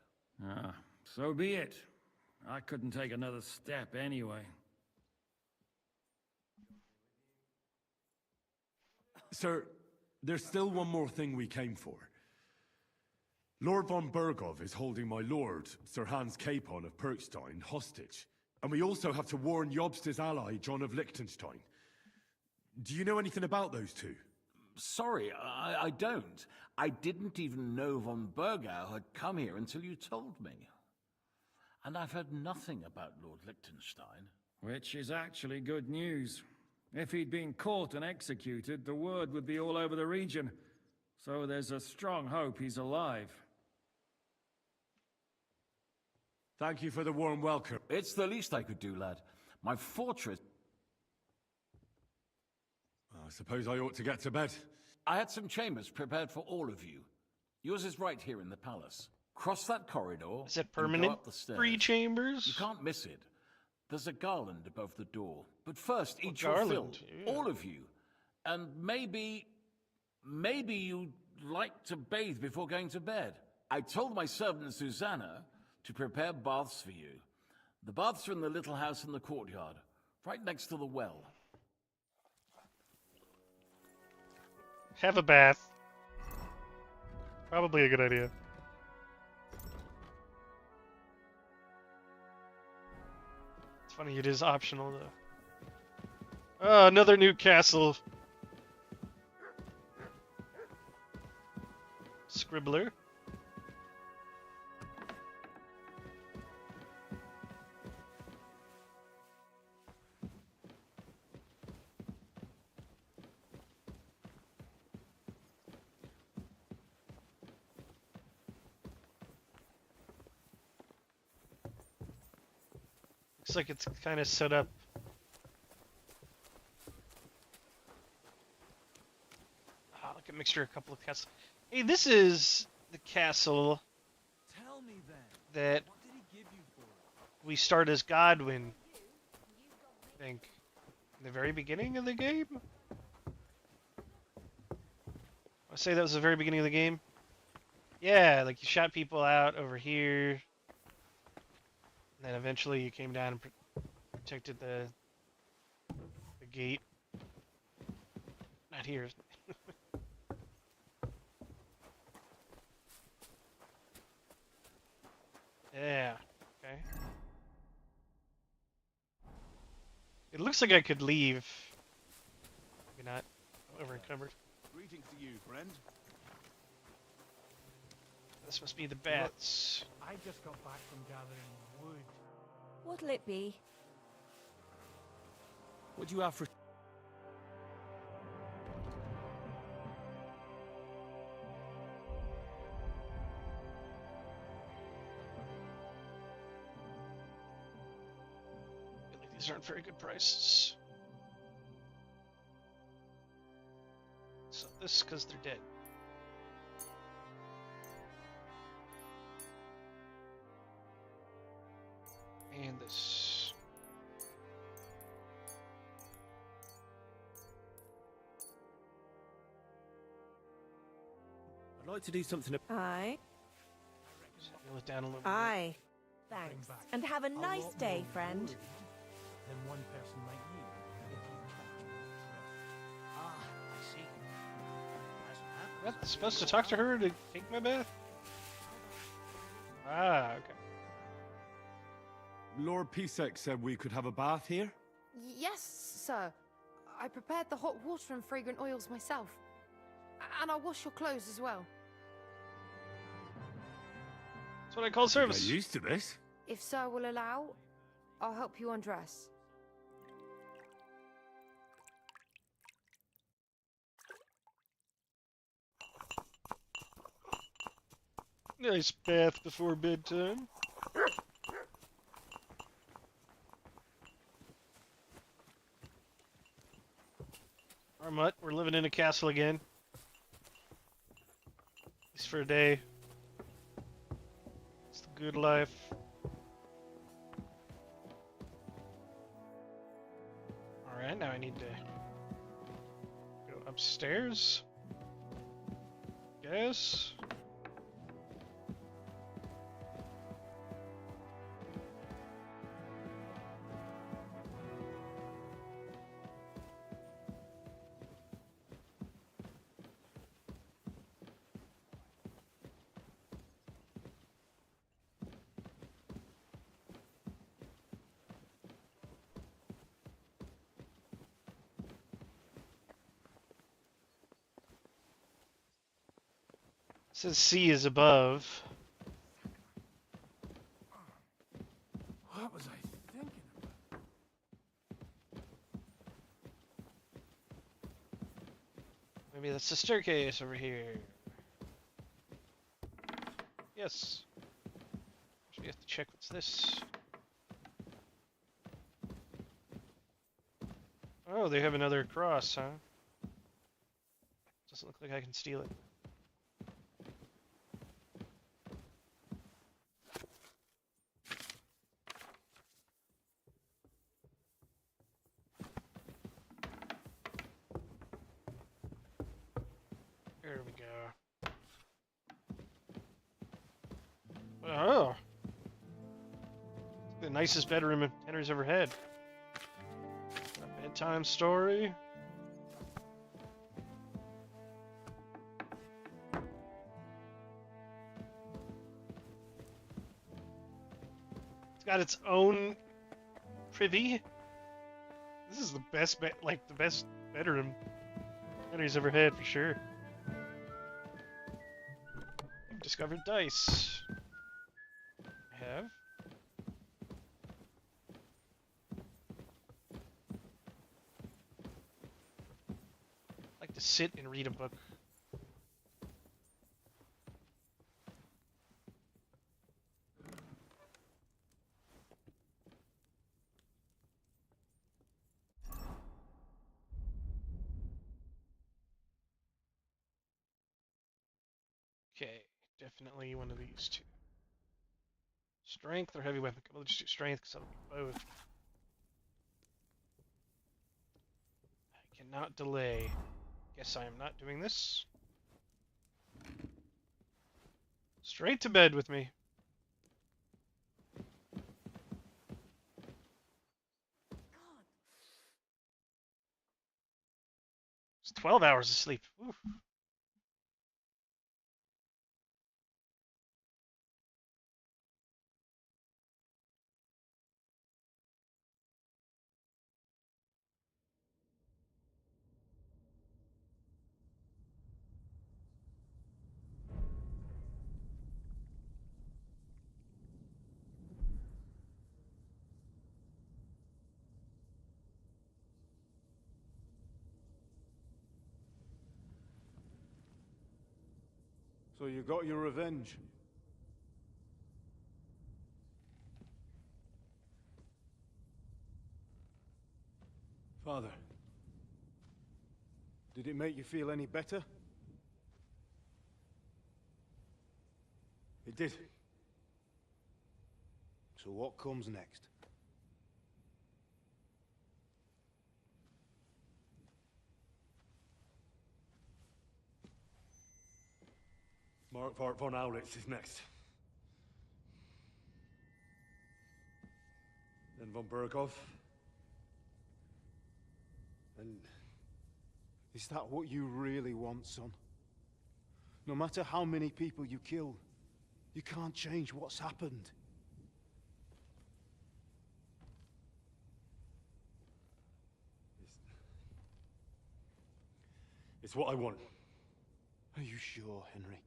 Ah, so be it. I couldn't take another step anyway. Sir, there's still one more thing we came for. Lord von Bergov is holding my lord, Sir Hans Capon of Perkstein, hostage. And we also have to warn Jobsta's ally, John of Liechtenstein. Do you know anything about those two? Sorry, I don't. I didn't even know von Bergau had come here until you told me. And I've heard nothing about Lord Liechtenstein. Which is actually good news. If he'd been caught and executed, the word would be all over the region. So there's a strong hope he's alive. Thank you for the warm welcome. It's the least I could do, lad. My fortress... I suppose I ought to get to bed. I had some chambers prepared for all of you. Yours is right here in the palace. Cross that corridor. Is it and go permanent? up the stairs. Free chambers? You can't miss it. There's a garland above the door. But first, eat garland? your fill. Yeah. All of you. And maybe you'd like to bathe before going to bed. I told my servant Susanna to prepare baths for you. The baths are in the little house in the courtyard, right next to the well. Have a bath. Probably a good idea. It's funny, it is optional though. Oh, another new castle. Scribbler. Looks like it's kind of set up. Like a mixture of a couple of castles. Hey, this is the castle Tell me then. that What did he give you for it? we start as Godwin. I think. In the very beginning of the game? I say that was the very beginning of the game. Yeah, like you shot people out over here. And then eventually you came down and protected the gate. Not here. Yeah. Okay. It looks like I could leave. Maybe not. Over encumbered. Greetings to you, friend. This must be the bats. I just got back from gathering wood. What'll it be? What do you have for... These aren't very good prices. So this because they're dead. And this. I'd like to do something... Aye. Nail it down a little Aye. Thanks. And have a nice day, friend. Than one person like you, if you capture the threat. I see. Hasn't happened. bit. What? Supposed to talk to her to take my bath? Ah, okay. Lord Pisek said we could have a bath here? Yes, sir. I prepared the hot water and fragrant oils myself. And I'll wash your clothes as well. That's what I call service. Get used to this. If sir will allow, I'll help you undress. Nice bath before bedtime. Armut, we're living in a castle again. At least for a day. It's the good life. Alright, now I need to go upstairs. Guess. It says C is above. What was I thinking about? Maybe that's the staircase over here. Yes. We have to check what's this. Oh, they have another cross, huh? Doesn't look like I can steal it. There we go. Oh! The nicest bedroom Henry's ever had. A bedtime story. It's got its own privy. This is the best the best bedroom Henry's ever had for sure. I've discovered dice. I have. I like to sit and read a book. Okay, definitely one of these two. Strength or heavy weapon? We'll just do strength because I'll do both. I cannot delay. Guess I am not doing this. Straight to bed with me. It's 12 hours of sleep. Oof. So you got your revenge? Father, did it make you feel any better? It did. So what comes next? Mark von Aulitz is next. Then von Berghoff. And is that what you really want, son? No matter how many people you kill, you can't change what's happened. It's what I want. Are you sure, Henry?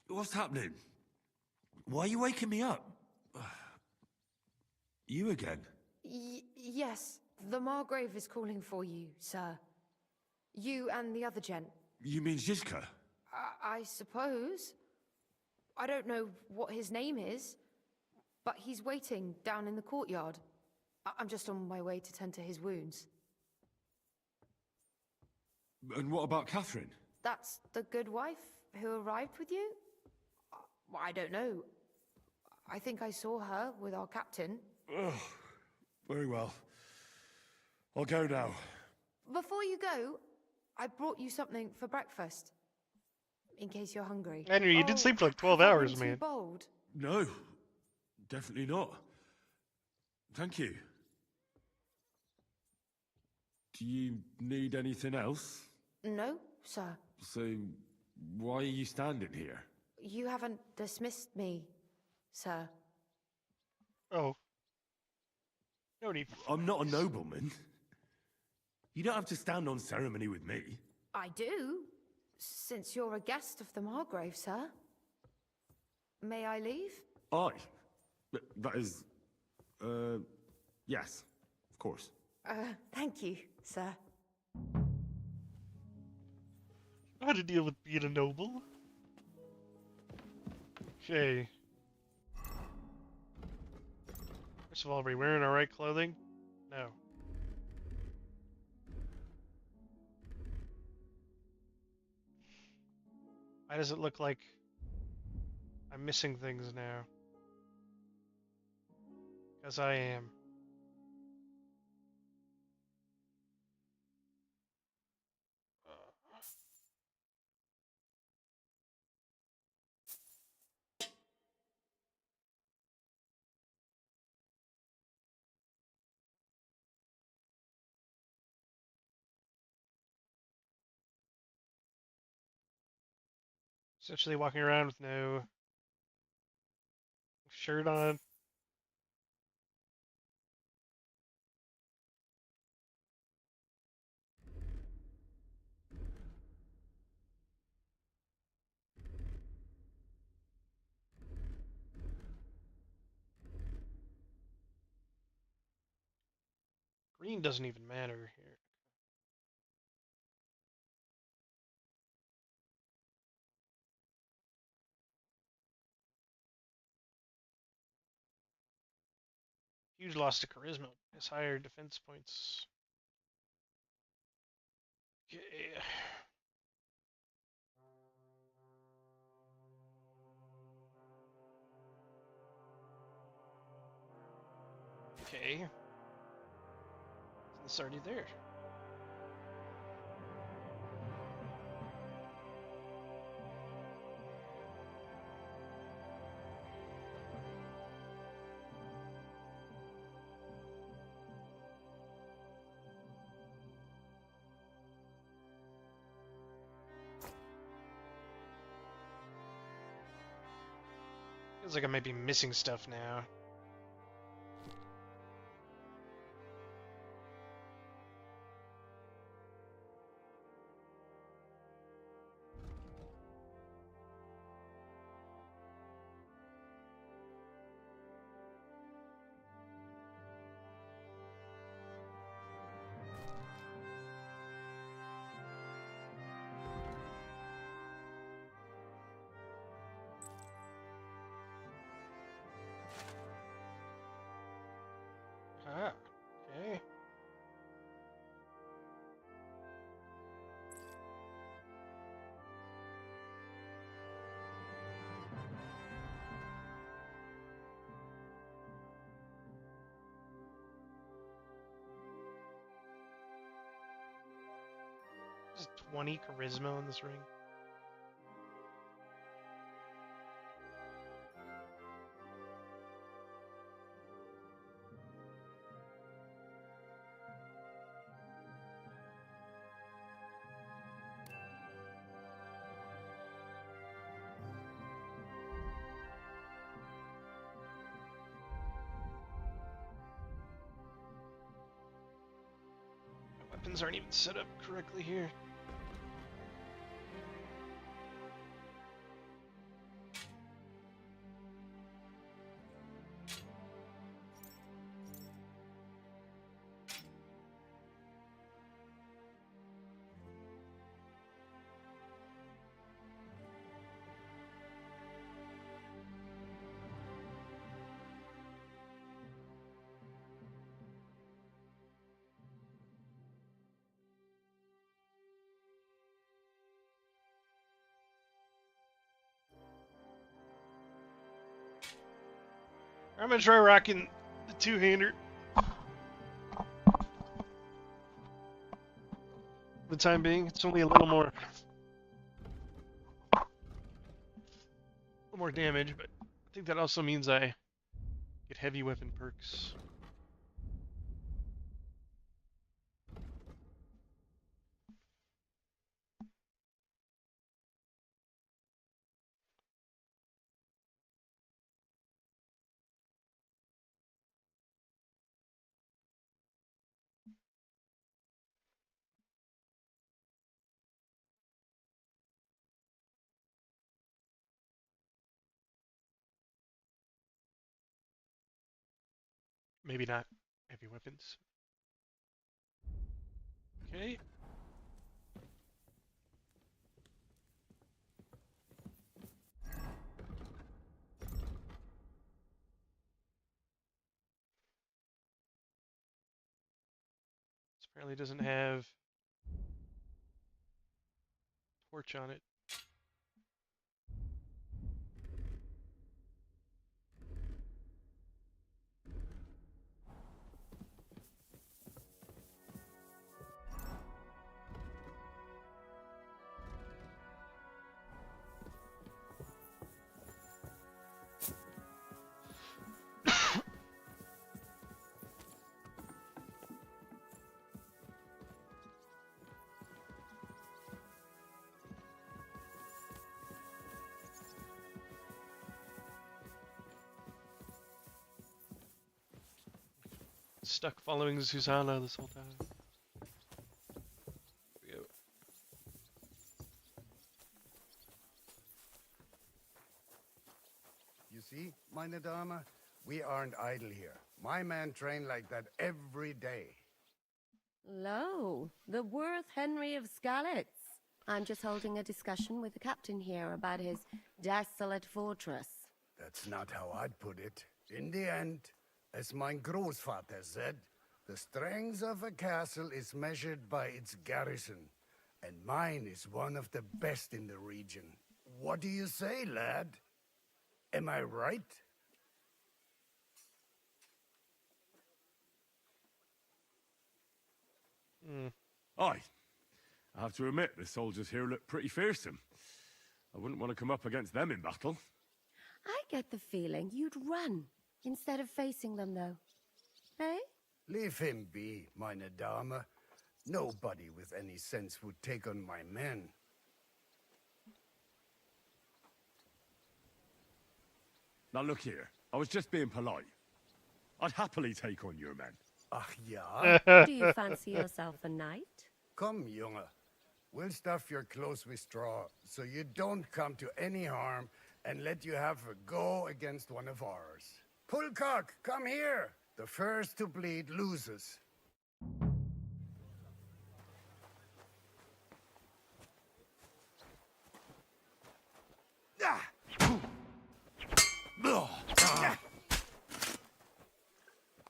What's happening? Why are you waking me up? You again? Yes, the Margrave is calling for you, sir. You and the other gent. You mean Zizka? I suppose. I don't know what his name is, but he's waiting down in the courtyard. I'm just on my way to tend to his wounds. And what about Catherine? That's the good wife who arrived with you? I don't know. I think I saw her with our captain. Ugh. Very well. I'll go now. Before you go, I brought you something for breakfast. In case you're hungry. Henry, you did sleep for like 12 have I hours, been man. Too bold? No, definitely not. Thank you. Do you need anything else? No, sir. So, why are you standing here? You haven't dismissed me, sir. Oh. No need. I'm not a nobleman. You don't have to stand on ceremony with me. I do, since you're a guest of the Margrave, sir. May I leave? That is... yes, of course. Thank you, sir. How to deal with being a noble. Okay. First of all, are we wearing our right clothing? No. Why does it look like I'm missing things now? Because I am. Essentially walking around with no shirt on. Green doesn't even matter here. Huge loss to charisma. It's higher defense points. Okay. Okay. It's already there. Feels like I might be missing stuff now. Ah, okay. There's 20 charisma on this ring. My weapons aren't even set up correctly here. I'm gonna try rocking the two-hander. For the time being, it's only a little more damage, but I think that also means I get heavy weapon perks. Maybe not heavy weapons. Okay. This apparently doesn't have torch on it. Stuck following Susanna this whole time. Here we go. You see, meine Dame, we aren't idle here. My men train like that every day. Lo, the worth Henry of Skalitz. I'm just holding a discussion with the captain here about his desolate fortress. That's not how I'd put it. In the end, as mein Großvater said, the strength of a castle is measured by its garrison, and mine is one of the best in the region. What do you say, lad? Am I right? Aye. I have to admit, the soldiers here look pretty fearsome. I wouldn't want to come up against them in battle. I get the feeling you'd run instead of facing them, though. Eh? Leave him be, meine Dame. Nobody with any sense would take on my men. Now look here, I was just being polite. I'd happily take on your men. Ach ja? Do you fancy yourself a knight? Come, Junge. We'll stuff your clothes with straw, so you don't come to any harm, and let you have a go against one of ours. Pulcock, come here! The first to bleed loses.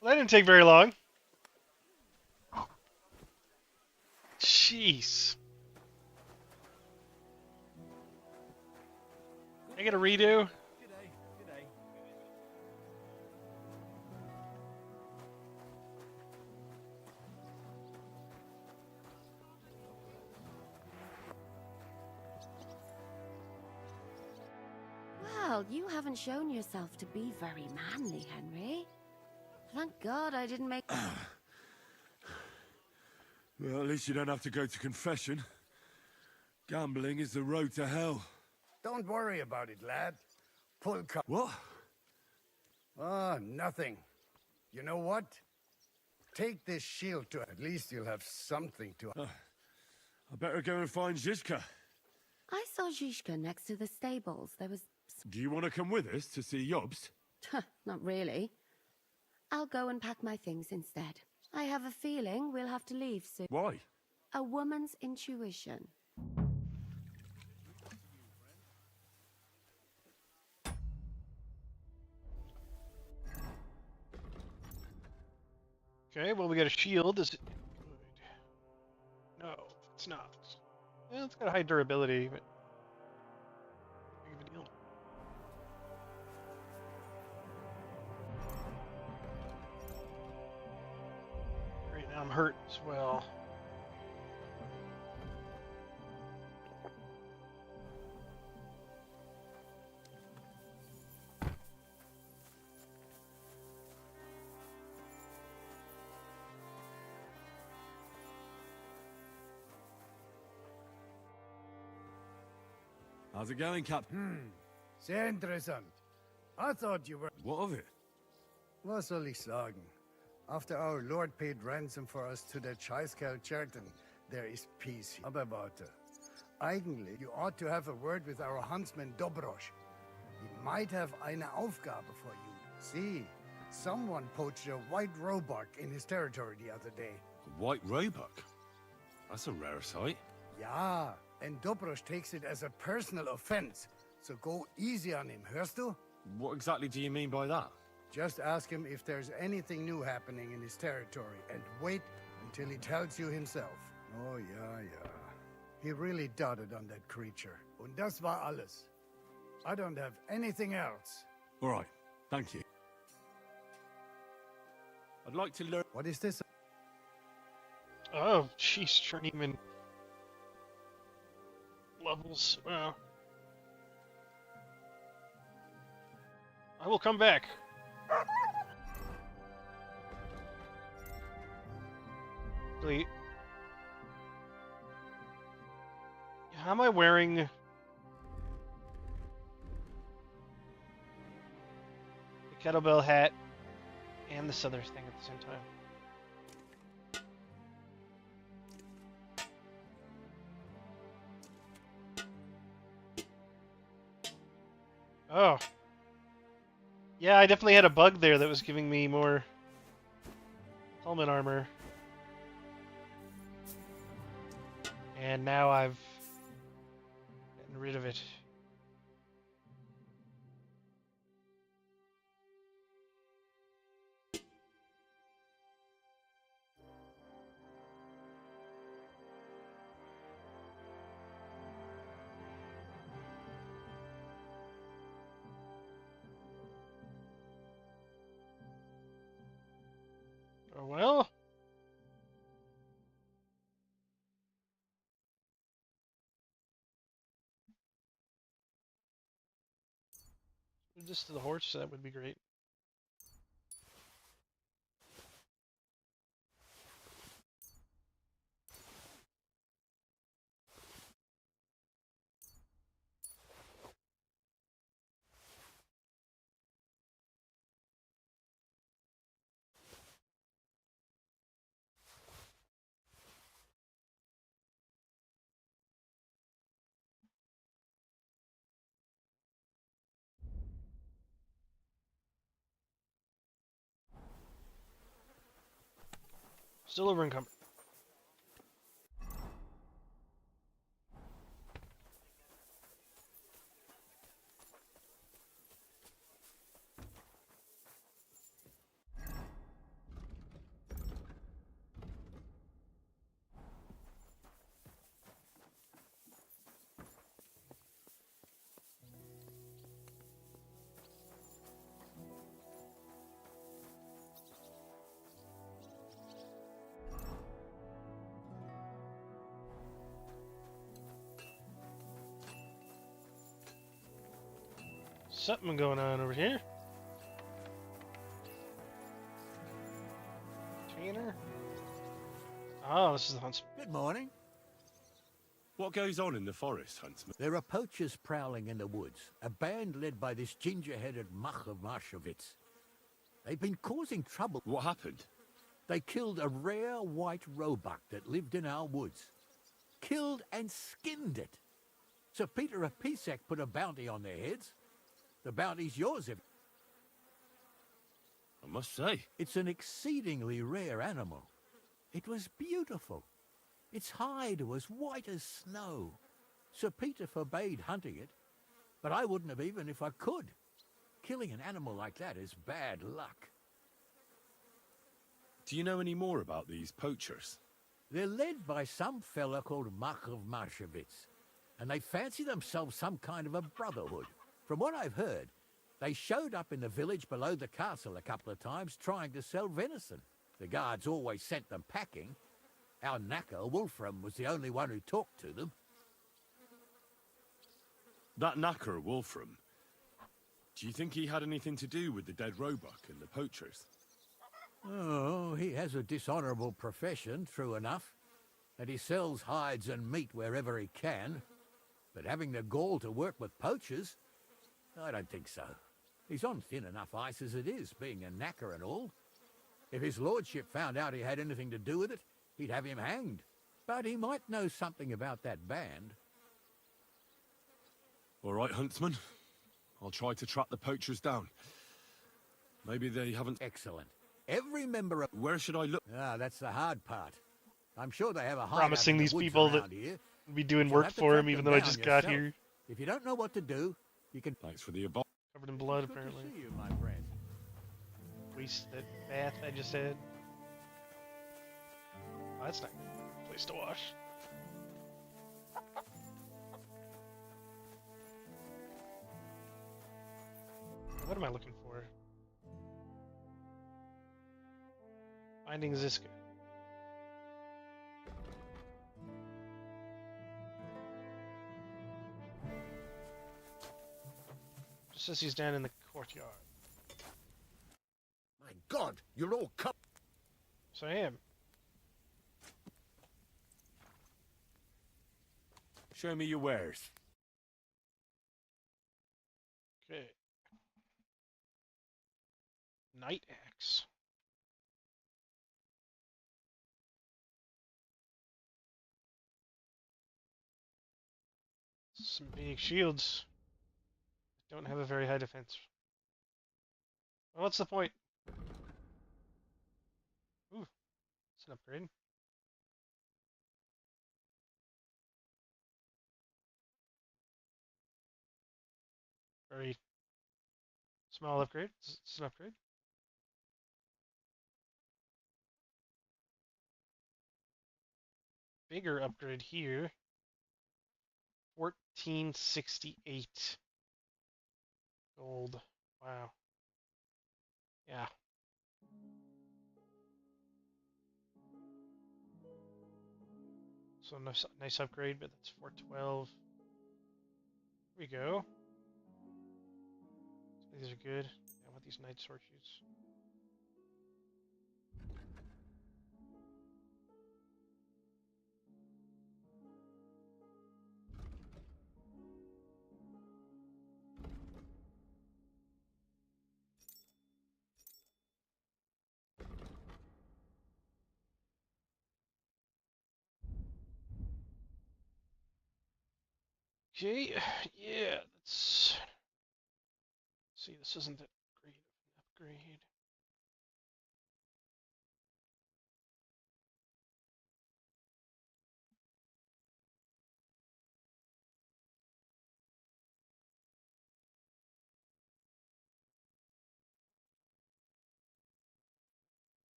Well, that didn't take very long. Jeez. I get a redo? Well, you haven't shown yourself to be very manly, Henry. Thank God I didn't make... Well, at least you don't have to go to confession. Gambling is the road to hell. Don't worry about it, lad. Pulcock... What? Ah, nothing. You know what? Take this shield to... At least you'll have something to... I better go and find Zizka. I saw Zizka next to the stables. There was... Do you want to come with us to see Yobst? Not really. I'll go and pack my things instead. I have a feeling we'll have to leave soon. Why? A woman's intuition. Okay, well, we got a shield. Is it good? No, it's not. Yeah, it's got high durability, but big of a deal. How's it going, Cap? Sehr interessant. I thought you were... What of it? Was soll ich sagen? After our Lord paid ransom for us to that Scheißkerl Cherton, there is peace. Aber warte. Eigentlich, you ought to have a word with our huntsman Dobrosch. He might have eine Aufgabe for you. See, someone poached a white roebuck in his territory the other day. A white roebuck? That's a rare sight. Ja, and Dobrosch takes it as a personal offense. So go easy on him, hörst du? What exactly do you mean by that? Just ask him if there's anything new happening in his territory, and wait until he tells you himself. Oh, ja. He really doted on that creature. Und das war alles. I don't have anything else. All right, thank you. I'd like to learn... What is this? Oh, jeez, journeyman levels. Well, I will come back. Wait. How am I wearing the kettlebell hat and this other thing at the same time? Oh. Yeah, I definitely had a bug there that was giving me more helmet armor. And now I've gotten rid of it. Oh well. Just to the horse, that would be great. Still over encumbered. Something going on over here. Tanner? Oh, this is the huntsman. Good morning. What goes on in the forest, Huntsman? There are poachers prowling in the woods, a band led by this ginger-headed Mach of Marshowitz. They've been causing trouble. What happened? They killed a rare white roebuck that lived in our woods. Killed and skinned it. Sir Peter of Pisac put a bounty on their heads. The bounty's yours if... I must say. It's an exceedingly rare animal. It was beautiful. Its hide was white as snow. Sir Peter forbade hunting it, but I wouldn't have even if I could. Killing an animal like that is bad luck. Do you know any more about these poachers? They're led by some fella called Mach of Marshowitz, and they fancy themselves some kind of a brotherhood. From what I've heard, they showed up in the village below the castle a couple of times trying to sell venison. The guards always sent them packing. Our knacker, Wolfram, was the only one who talked to them. That knacker, Wolfram, do you think he had anything to do with the dead roebuck and the poachers? Oh, he has a dishonourable profession, true enough, and he sells hides and meat wherever he can. But having the gall to work with poachers? I don't think so. He's on thin enough ice as it is, being a knacker and all. If his lordship found out he had anything to do with it, he'd have him hanged. But he might know something about that band. All right, huntsman. I'll try to track the poachers down. Maybe they haven't... Excellent. Every member of... Where should I look? Ah, that's the hard part. I'm sure they have a hideout Promising in the these woods people that around here. would be doing You'll work have to for track him, even them though I down just got yourself. here. If you don't know what to do, you can... Thanks for the advice. Covered in blood, Good apparently. to see you, my friend. Wasted bath, I just said. Oh, that's not a place to wash. What am I looking for? Finding Ziska. Just says he's down in the courtyard. My God, you're all cut. So I am. Show me your wares. Okay. Night axe. Some big shields. Don't have a very high defense. Well, what's the point? Ooh, it's an upgrade. Very small upgrade. It's an upgrade. Bigger upgrade here. 1468 gold. Wow. Yeah. So nice upgrade, but that's 412. Here we go. These are good. I want these night sword shoots. Okay, yeah, let's see. This isn't that great of an upgrade.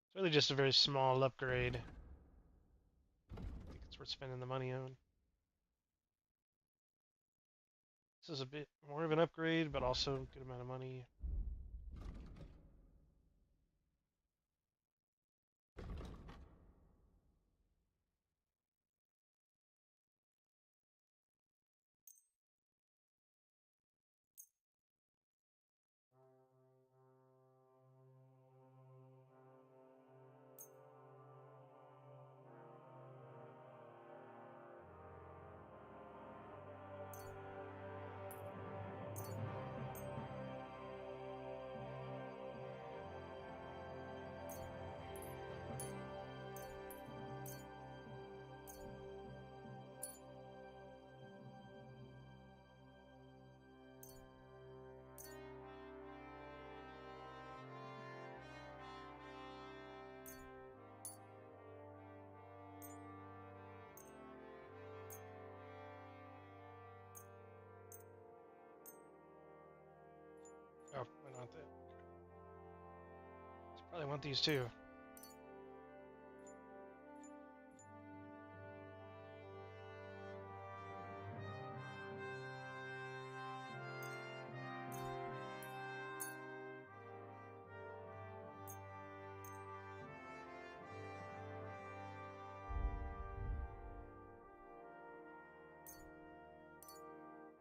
It's really just a very small upgrade. I think it's worth spending the money on. This is a bit more of an upgrade, but also a good amount of money. Oh, I want that. Probably want these too.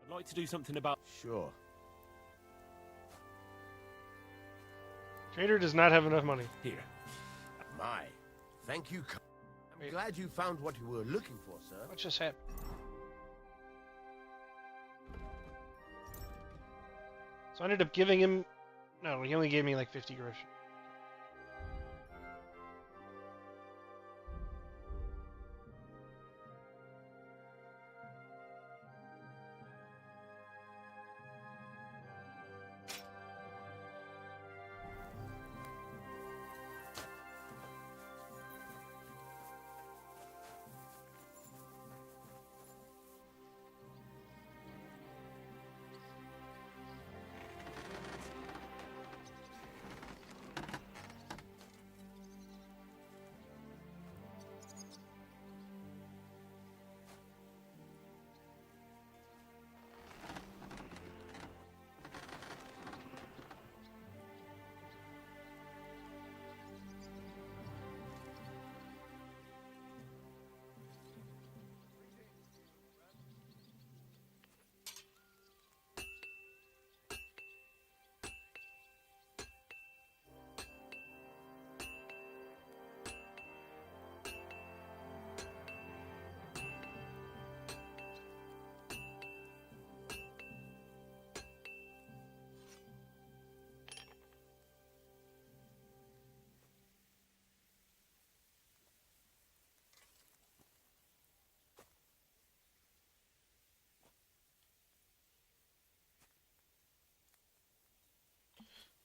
I'd like to do something about... Sure. Trader does not have enough money. Here. My. Thank you. I'm glad you found what you were looking for, sir. What just happened? So I ended up giving him... No, he only gave me like 50 groschen.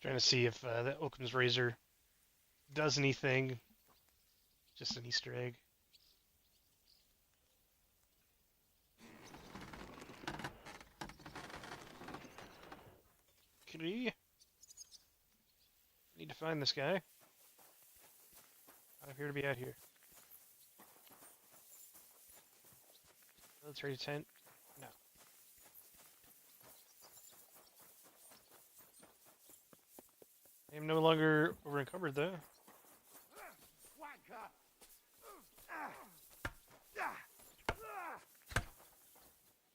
Trying to see if the Occam's Razor does anything. Just an Easter egg. Okay. Need to find this guy. Not appear to be out here. Military tent. No. I am no longer over encumbered though.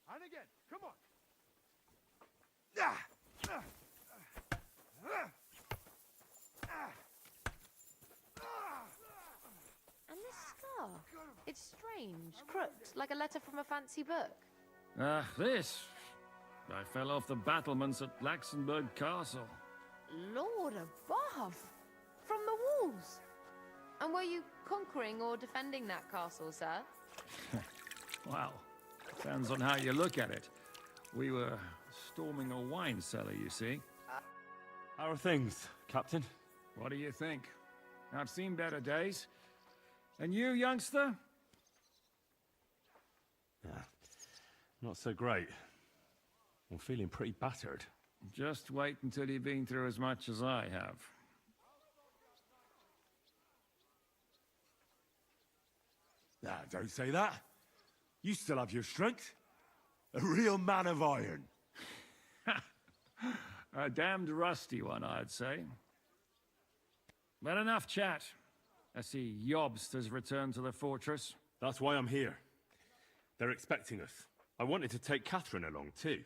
And again, come on. And this scar, it's strange, crooked, like a letter from a fancy book. This. I fell off the battlements at Laxenburg Castle. Lord above! From the walls! And were you conquering or defending that castle, sir? Well, depends on how you look at it. We were storming a wine cellar, you see. How are things, Captain? What do you think? I've seen better days. And you, youngster? Yeah, not so great. I'm feeling pretty battered. Just wait until you've been through as much as I have. Ah, don't say that. You still have your strength. A real man of iron. A damned rusty one, I'd say. But enough chat. I see Jobst has returned to the fortress. That's why I'm here. They're expecting us. I wanted to take Catherine along too,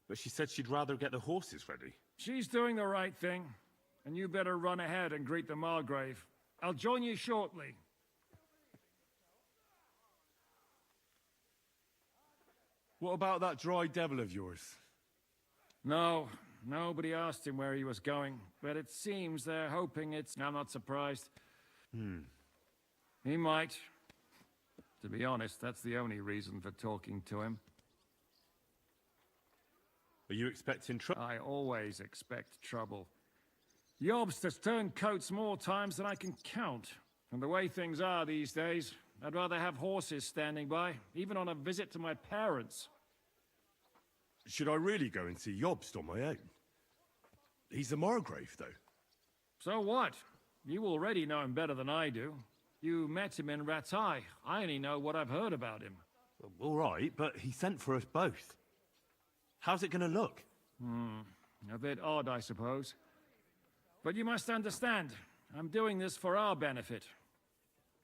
but she said she'd rather get the horses ready. She's doing the right thing, and you better run ahead and greet the Margrave. I'll join you shortly. What about that dry devil of yours? No, nobody asked him where he was going, but it seems they're hoping it's... I'm not surprised. He might. To be honest, that's the only reason for talking to him. Are you expecting trouble? I always expect trouble. Jobst has turned coats more times than I can count. And the way things are these days, I'd rather have horses standing by, even on a visit to my parents. Should I really go and see Jobst on my own? He's the Margrave, though. So what? You already know him better than I do. You met him in Ratai. I only know what I've heard about him. All right, but he sent for us both. How's it gonna look? A bit odd, I suppose. But you must understand, I'm doing this for our benefit.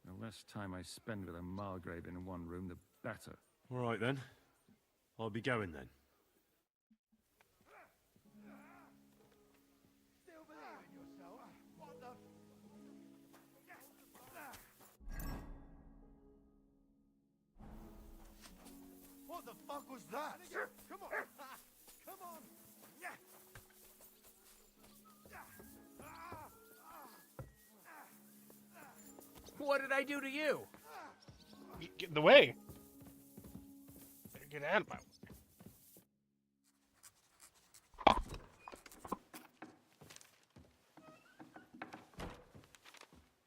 The less time I spend with a Margrave in one room, the better. All right, then. I'll be going, then. Still believe in yourself? What the... the fuck was that? Come on! Come on! Yeah! What did I do to you? Get in the way. Get out of my way.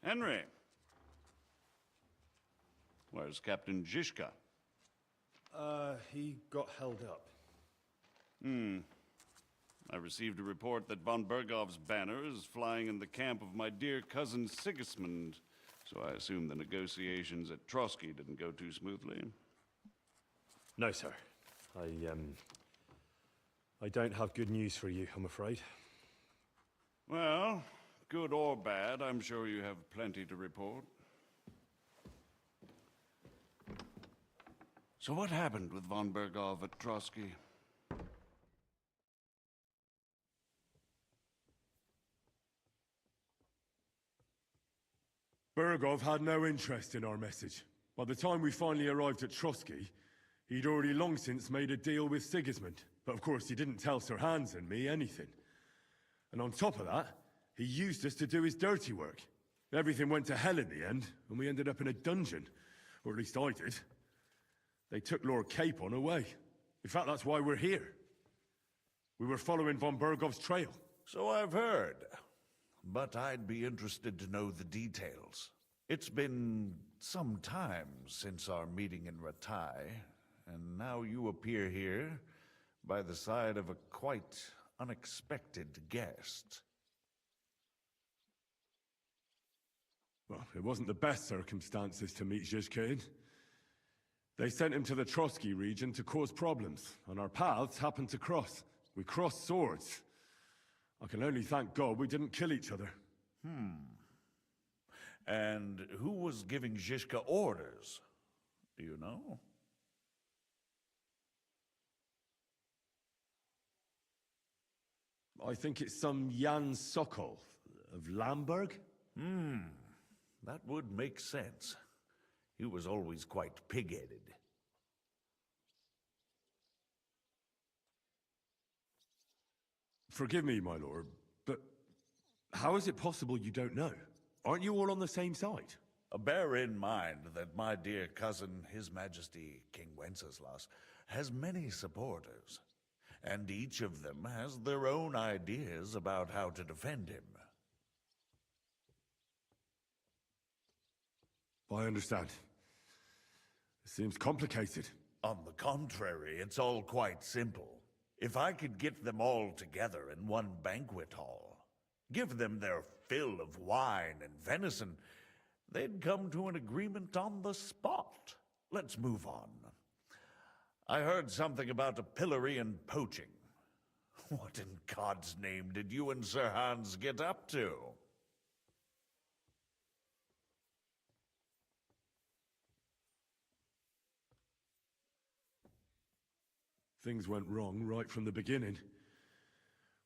Henry. Where's Captain Zizka? He got held up. I received a report that von Bergov's banner is flying in the camp of my dear cousin Sigismund, so I assume the negotiations at Trotsky didn't go too smoothly. No, sir. I don't have good news for you, I'm afraid. Well, good or bad, I'm sure you have plenty to report. So what happened with von Bergov at Trotsky? Bergov had no interest in our message. By the time we finally arrived at Trotsky, he'd already long since made a deal with Sigismund. But of course, he didn't tell Sir Hans and me anything. And on top of that, he used us to do his dirty work. Everything went to hell in the end, and we ended up in a dungeon. Or at least I did. They took Lord Capon away. In fact, that's why we're here. We were following von Bergov's trail. So I've heard. But I'd be interested to know the details. It's been some time since our meeting in Ratai, and now you appear here by the side of a quite unexpected guest. Well, it wasn't the best circumstances to meet Zizka in. They sent him to the Trotsky region to cause problems, and our paths happened to cross. We crossed swords. I can only thank God we didn't kill each other. And who was giving Zizka orders? Do you know? I think it's some Jan Sokol of Lamberg. That would make sense. He was always quite pig-headed. Forgive me, my lord, but how is it possible you don't know? Aren't you all on the same side? Bear in mind that my dear cousin, His Majesty King Wenceslas, has many supporters, and each of them has their own ideas about how to defend him. I understand. It seems complicated. On the contrary, it's all quite simple. If I could get them all together in one banquet hall, give them their fill of wine and venison, they'd come to an agreement on the spot. Let's move on. I heard something about a pillory and poaching. What in God's name did you and Sir Hans get up to? Things went wrong right from the beginning.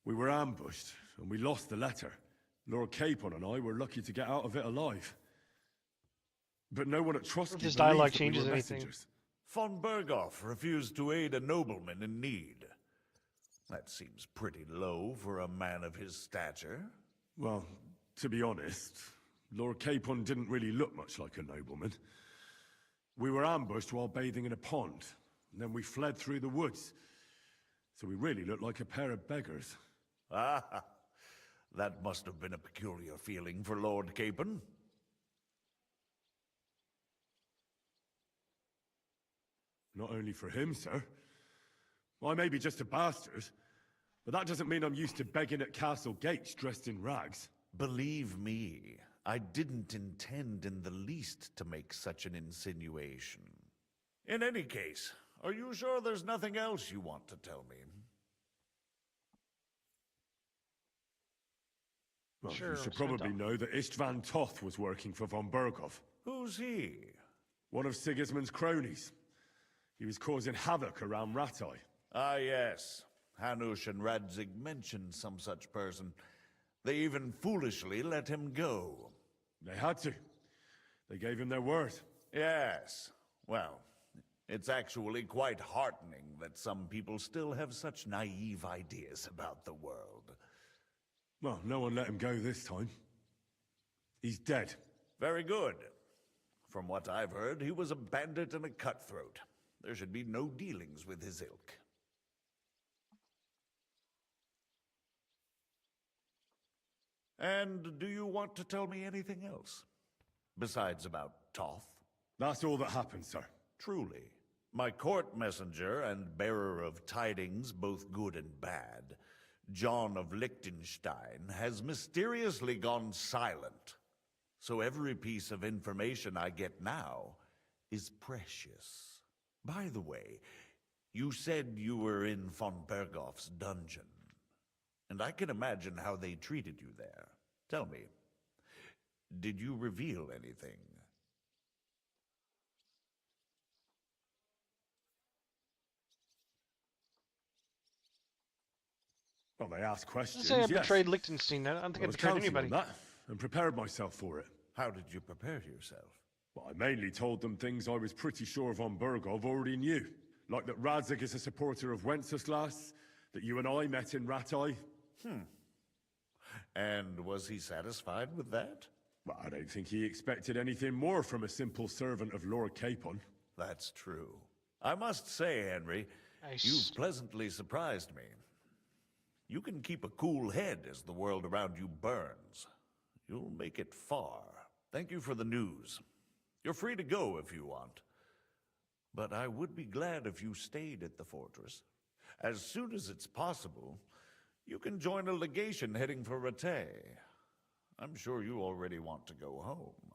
We were ambushed, and we lost the letter. Lord Capon and I were lucky to get out of it alive. But no one at Trotsky If his believes dialogue that we changes were anything. messengers. Von Bergov refused to aid a nobleman in need. That seems pretty low for a man of his stature. Well, to be honest, Lord Capon didn't really look much like a nobleman. We were ambushed while bathing in a pond, and then we fled through the woods. So we really looked like a pair of beggars. Ah, that must have been a peculiar feeling for Lord Capon. Not only for him, sir. I may be just a bastard, but that doesn't mean I'm used to begging at castle gates dressed in rags. Believe me, I didn't intend in the least to make such an insinuation. In any case, are you sure there's nothing else you want to tell me? Well, Sure, you should Sven probably know that Istvan Toth was working for von Bergov. Who's he? One of Sigismund's cronies. He was causing havoc around Ratai. Ah, yes. Hanush and Radzig mentioned some such person. They even foolishly let him go. They had to. They gave him their word. Yes. Well, It's actually quite heartening that some people still have such naive ideas about the world. Well, no one let him go this time. He's dead. Very good. From what I've heard, he was a bandit and a cutthroat. There should be no dealings with his ilk. And do you want to tell me anything else? Besides about Toth? That's all that happened, sir. Truly. My court messenger and bearer of tidings, both good and bad, John of Liechtenstein, has mysteriously gone silent. So every piece of information I get now is precious. By the way, you said you were in von Bergoff's dungeon. And I can imagine how they treated you there. Tell me, did you reveal anything? Well, they asked questions, Say I yes. betrayed Liechtenstein. I don't think I was betrayed counting anybody. on that and prepared myself for it. How did you prepare yourself? Well, I mainly told them things I was pretty sure von Bergov already knew. Like that Radzig is a supporter of Wenceslas, that you and I met in Ratai. And was he satisfied with that? Well, I don't think he expected anything more from a simple servant of Lord Capon. That's true. I must say, Henry, you've pleasantly surprised me. You can keep a cool head as the world around you burns. You'll make it far. Thank you for the news. You're free to go if you want. But I would be glad if you stayed at the fortress. As soon as it's possible, you can join a legation heading for Rattay. I'm sure you already want to go home.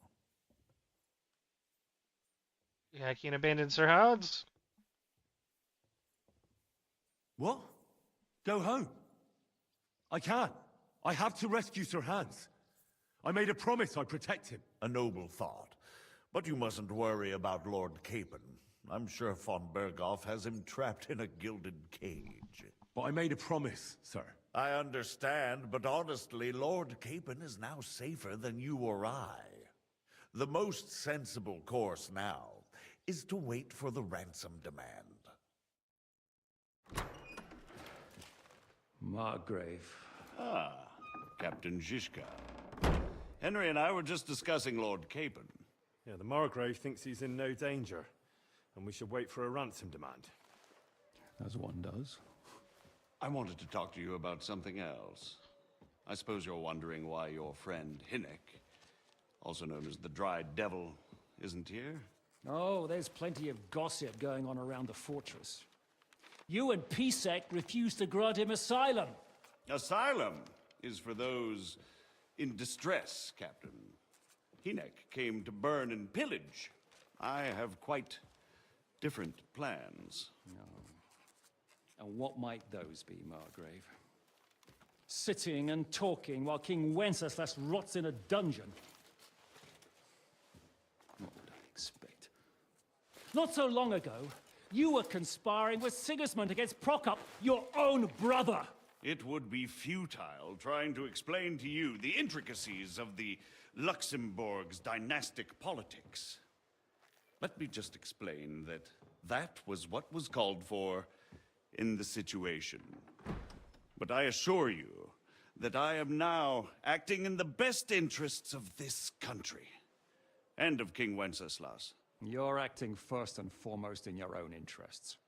Yeah, I can't abandon Sir Hods. What? Go home? I can't. I have to rescue Sir Hans. I made a promise I'd protect him. A noble thought. But you mustn't worry about Lord Capon. I'm sure von Bergoff has him trapped in a gilded cage. But I made a promise, sir. I understand, but honestly, Lord Capon is now safer than you or I. The most sensible course now is to wait for the ransom demand. Margrave. Ah, Captain Zizka. Henry and I were just discussing Lord Capon. Yeah, the Margrave thinks he's in no danger, and we should wait for a ransom demand. As one does. I wanted to talk to you about something else. I suppose you're wondering why your friend Hinnek, also known as the Dried Devil, isn't here? Oh, there's plenty of gossip going on around the fortress. You and Pisek refused to grant him asylum. Asylum is for those in distress, Captain. Hinnek came to burn and pillage. I have quite different plans. No. And what might those be, Margrave? Sitting and talking while King Wenceslas rots in a dungeon. What would I expect? Not so long ago, you were conspiring with Sigismund against Prokop, your own brother. It would be futile trying to explain to you the intricacies of the Luxembourg's dynastic politics. Let me just explain that that was what was called for in the situation. But I assure you that I am now acting in the best interests of this country and of King Wenceslas. You're acting first and foremost in your own interests.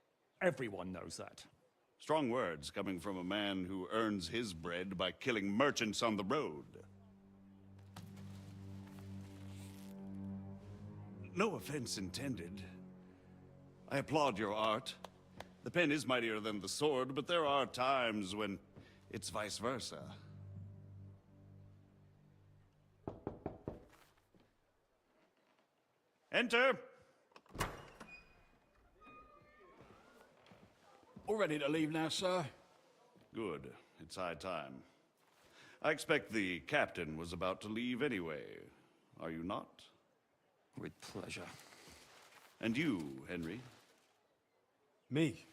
Everyone knows that. Strong words coming from a man who earns his bread by killing merchants on the road. No offense intended. I applaud your art. The pen is mightier than the sword, but there are times when it's vice versa. Enter! All ready to leave now, sir? Good. It's high time. I expect the captain was about to leave anyway. Are you not? With pleasure. And you, Henry? Me?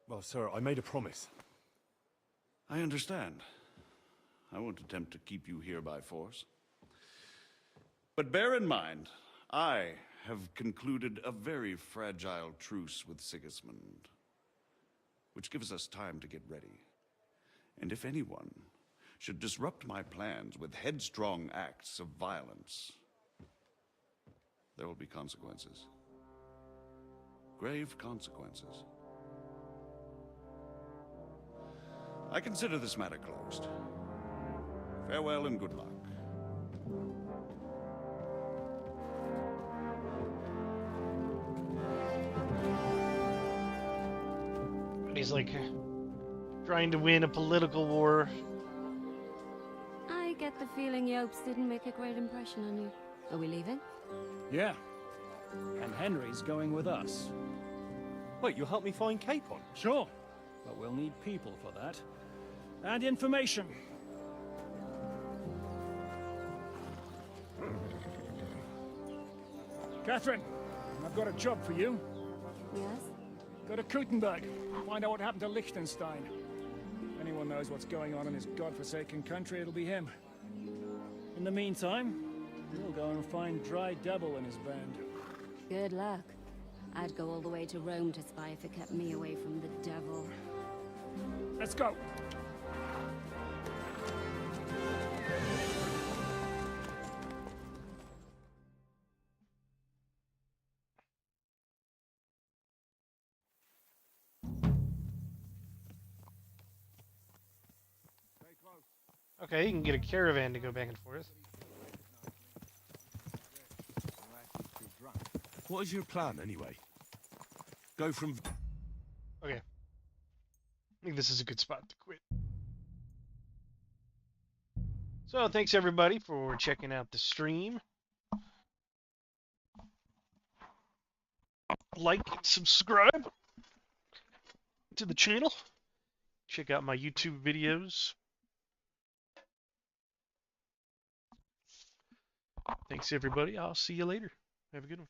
Well, sir, I made a promise. I understand. I won't attempt to keep you here by force. But bear in mind, I have concluded a very fragile truce with Sigismund, which gives us time to get ready. And if anyone should disrupt my plans with headstrong acts of violence, there will be consequences. Grave consequences. I consider this matter closed. Farewell and good luck. He's like trying to win a political war. I get the feeling Yopes didn't make a great impression on you. Are we leaving? Yeah. And Henry's going with us. Wait, you'll help me find Capon? Sure. But we'll need people for that. And information. Catherine, I've got a job for you. Yes? Go to Kuttenberg. Find out what happened to Liechtenstein. If anyone knows what's going on in his godforsaken country, it'll be him. In the meantime, we'll go and find Dry Devil and his band. Good luck. I'd go all the way to Rome to spy if it kept me away from the devil. Let's go! Okay, you can get a caravan to go back and forth. What is your plan, anyway? Go from... Okay. I think this is a good spot to quit. So, thanks everybody for checking out the stream. Like and subscribe to the channel. Check out my YouTube videos. Thanks everybody. I'll see you later. Have a good one.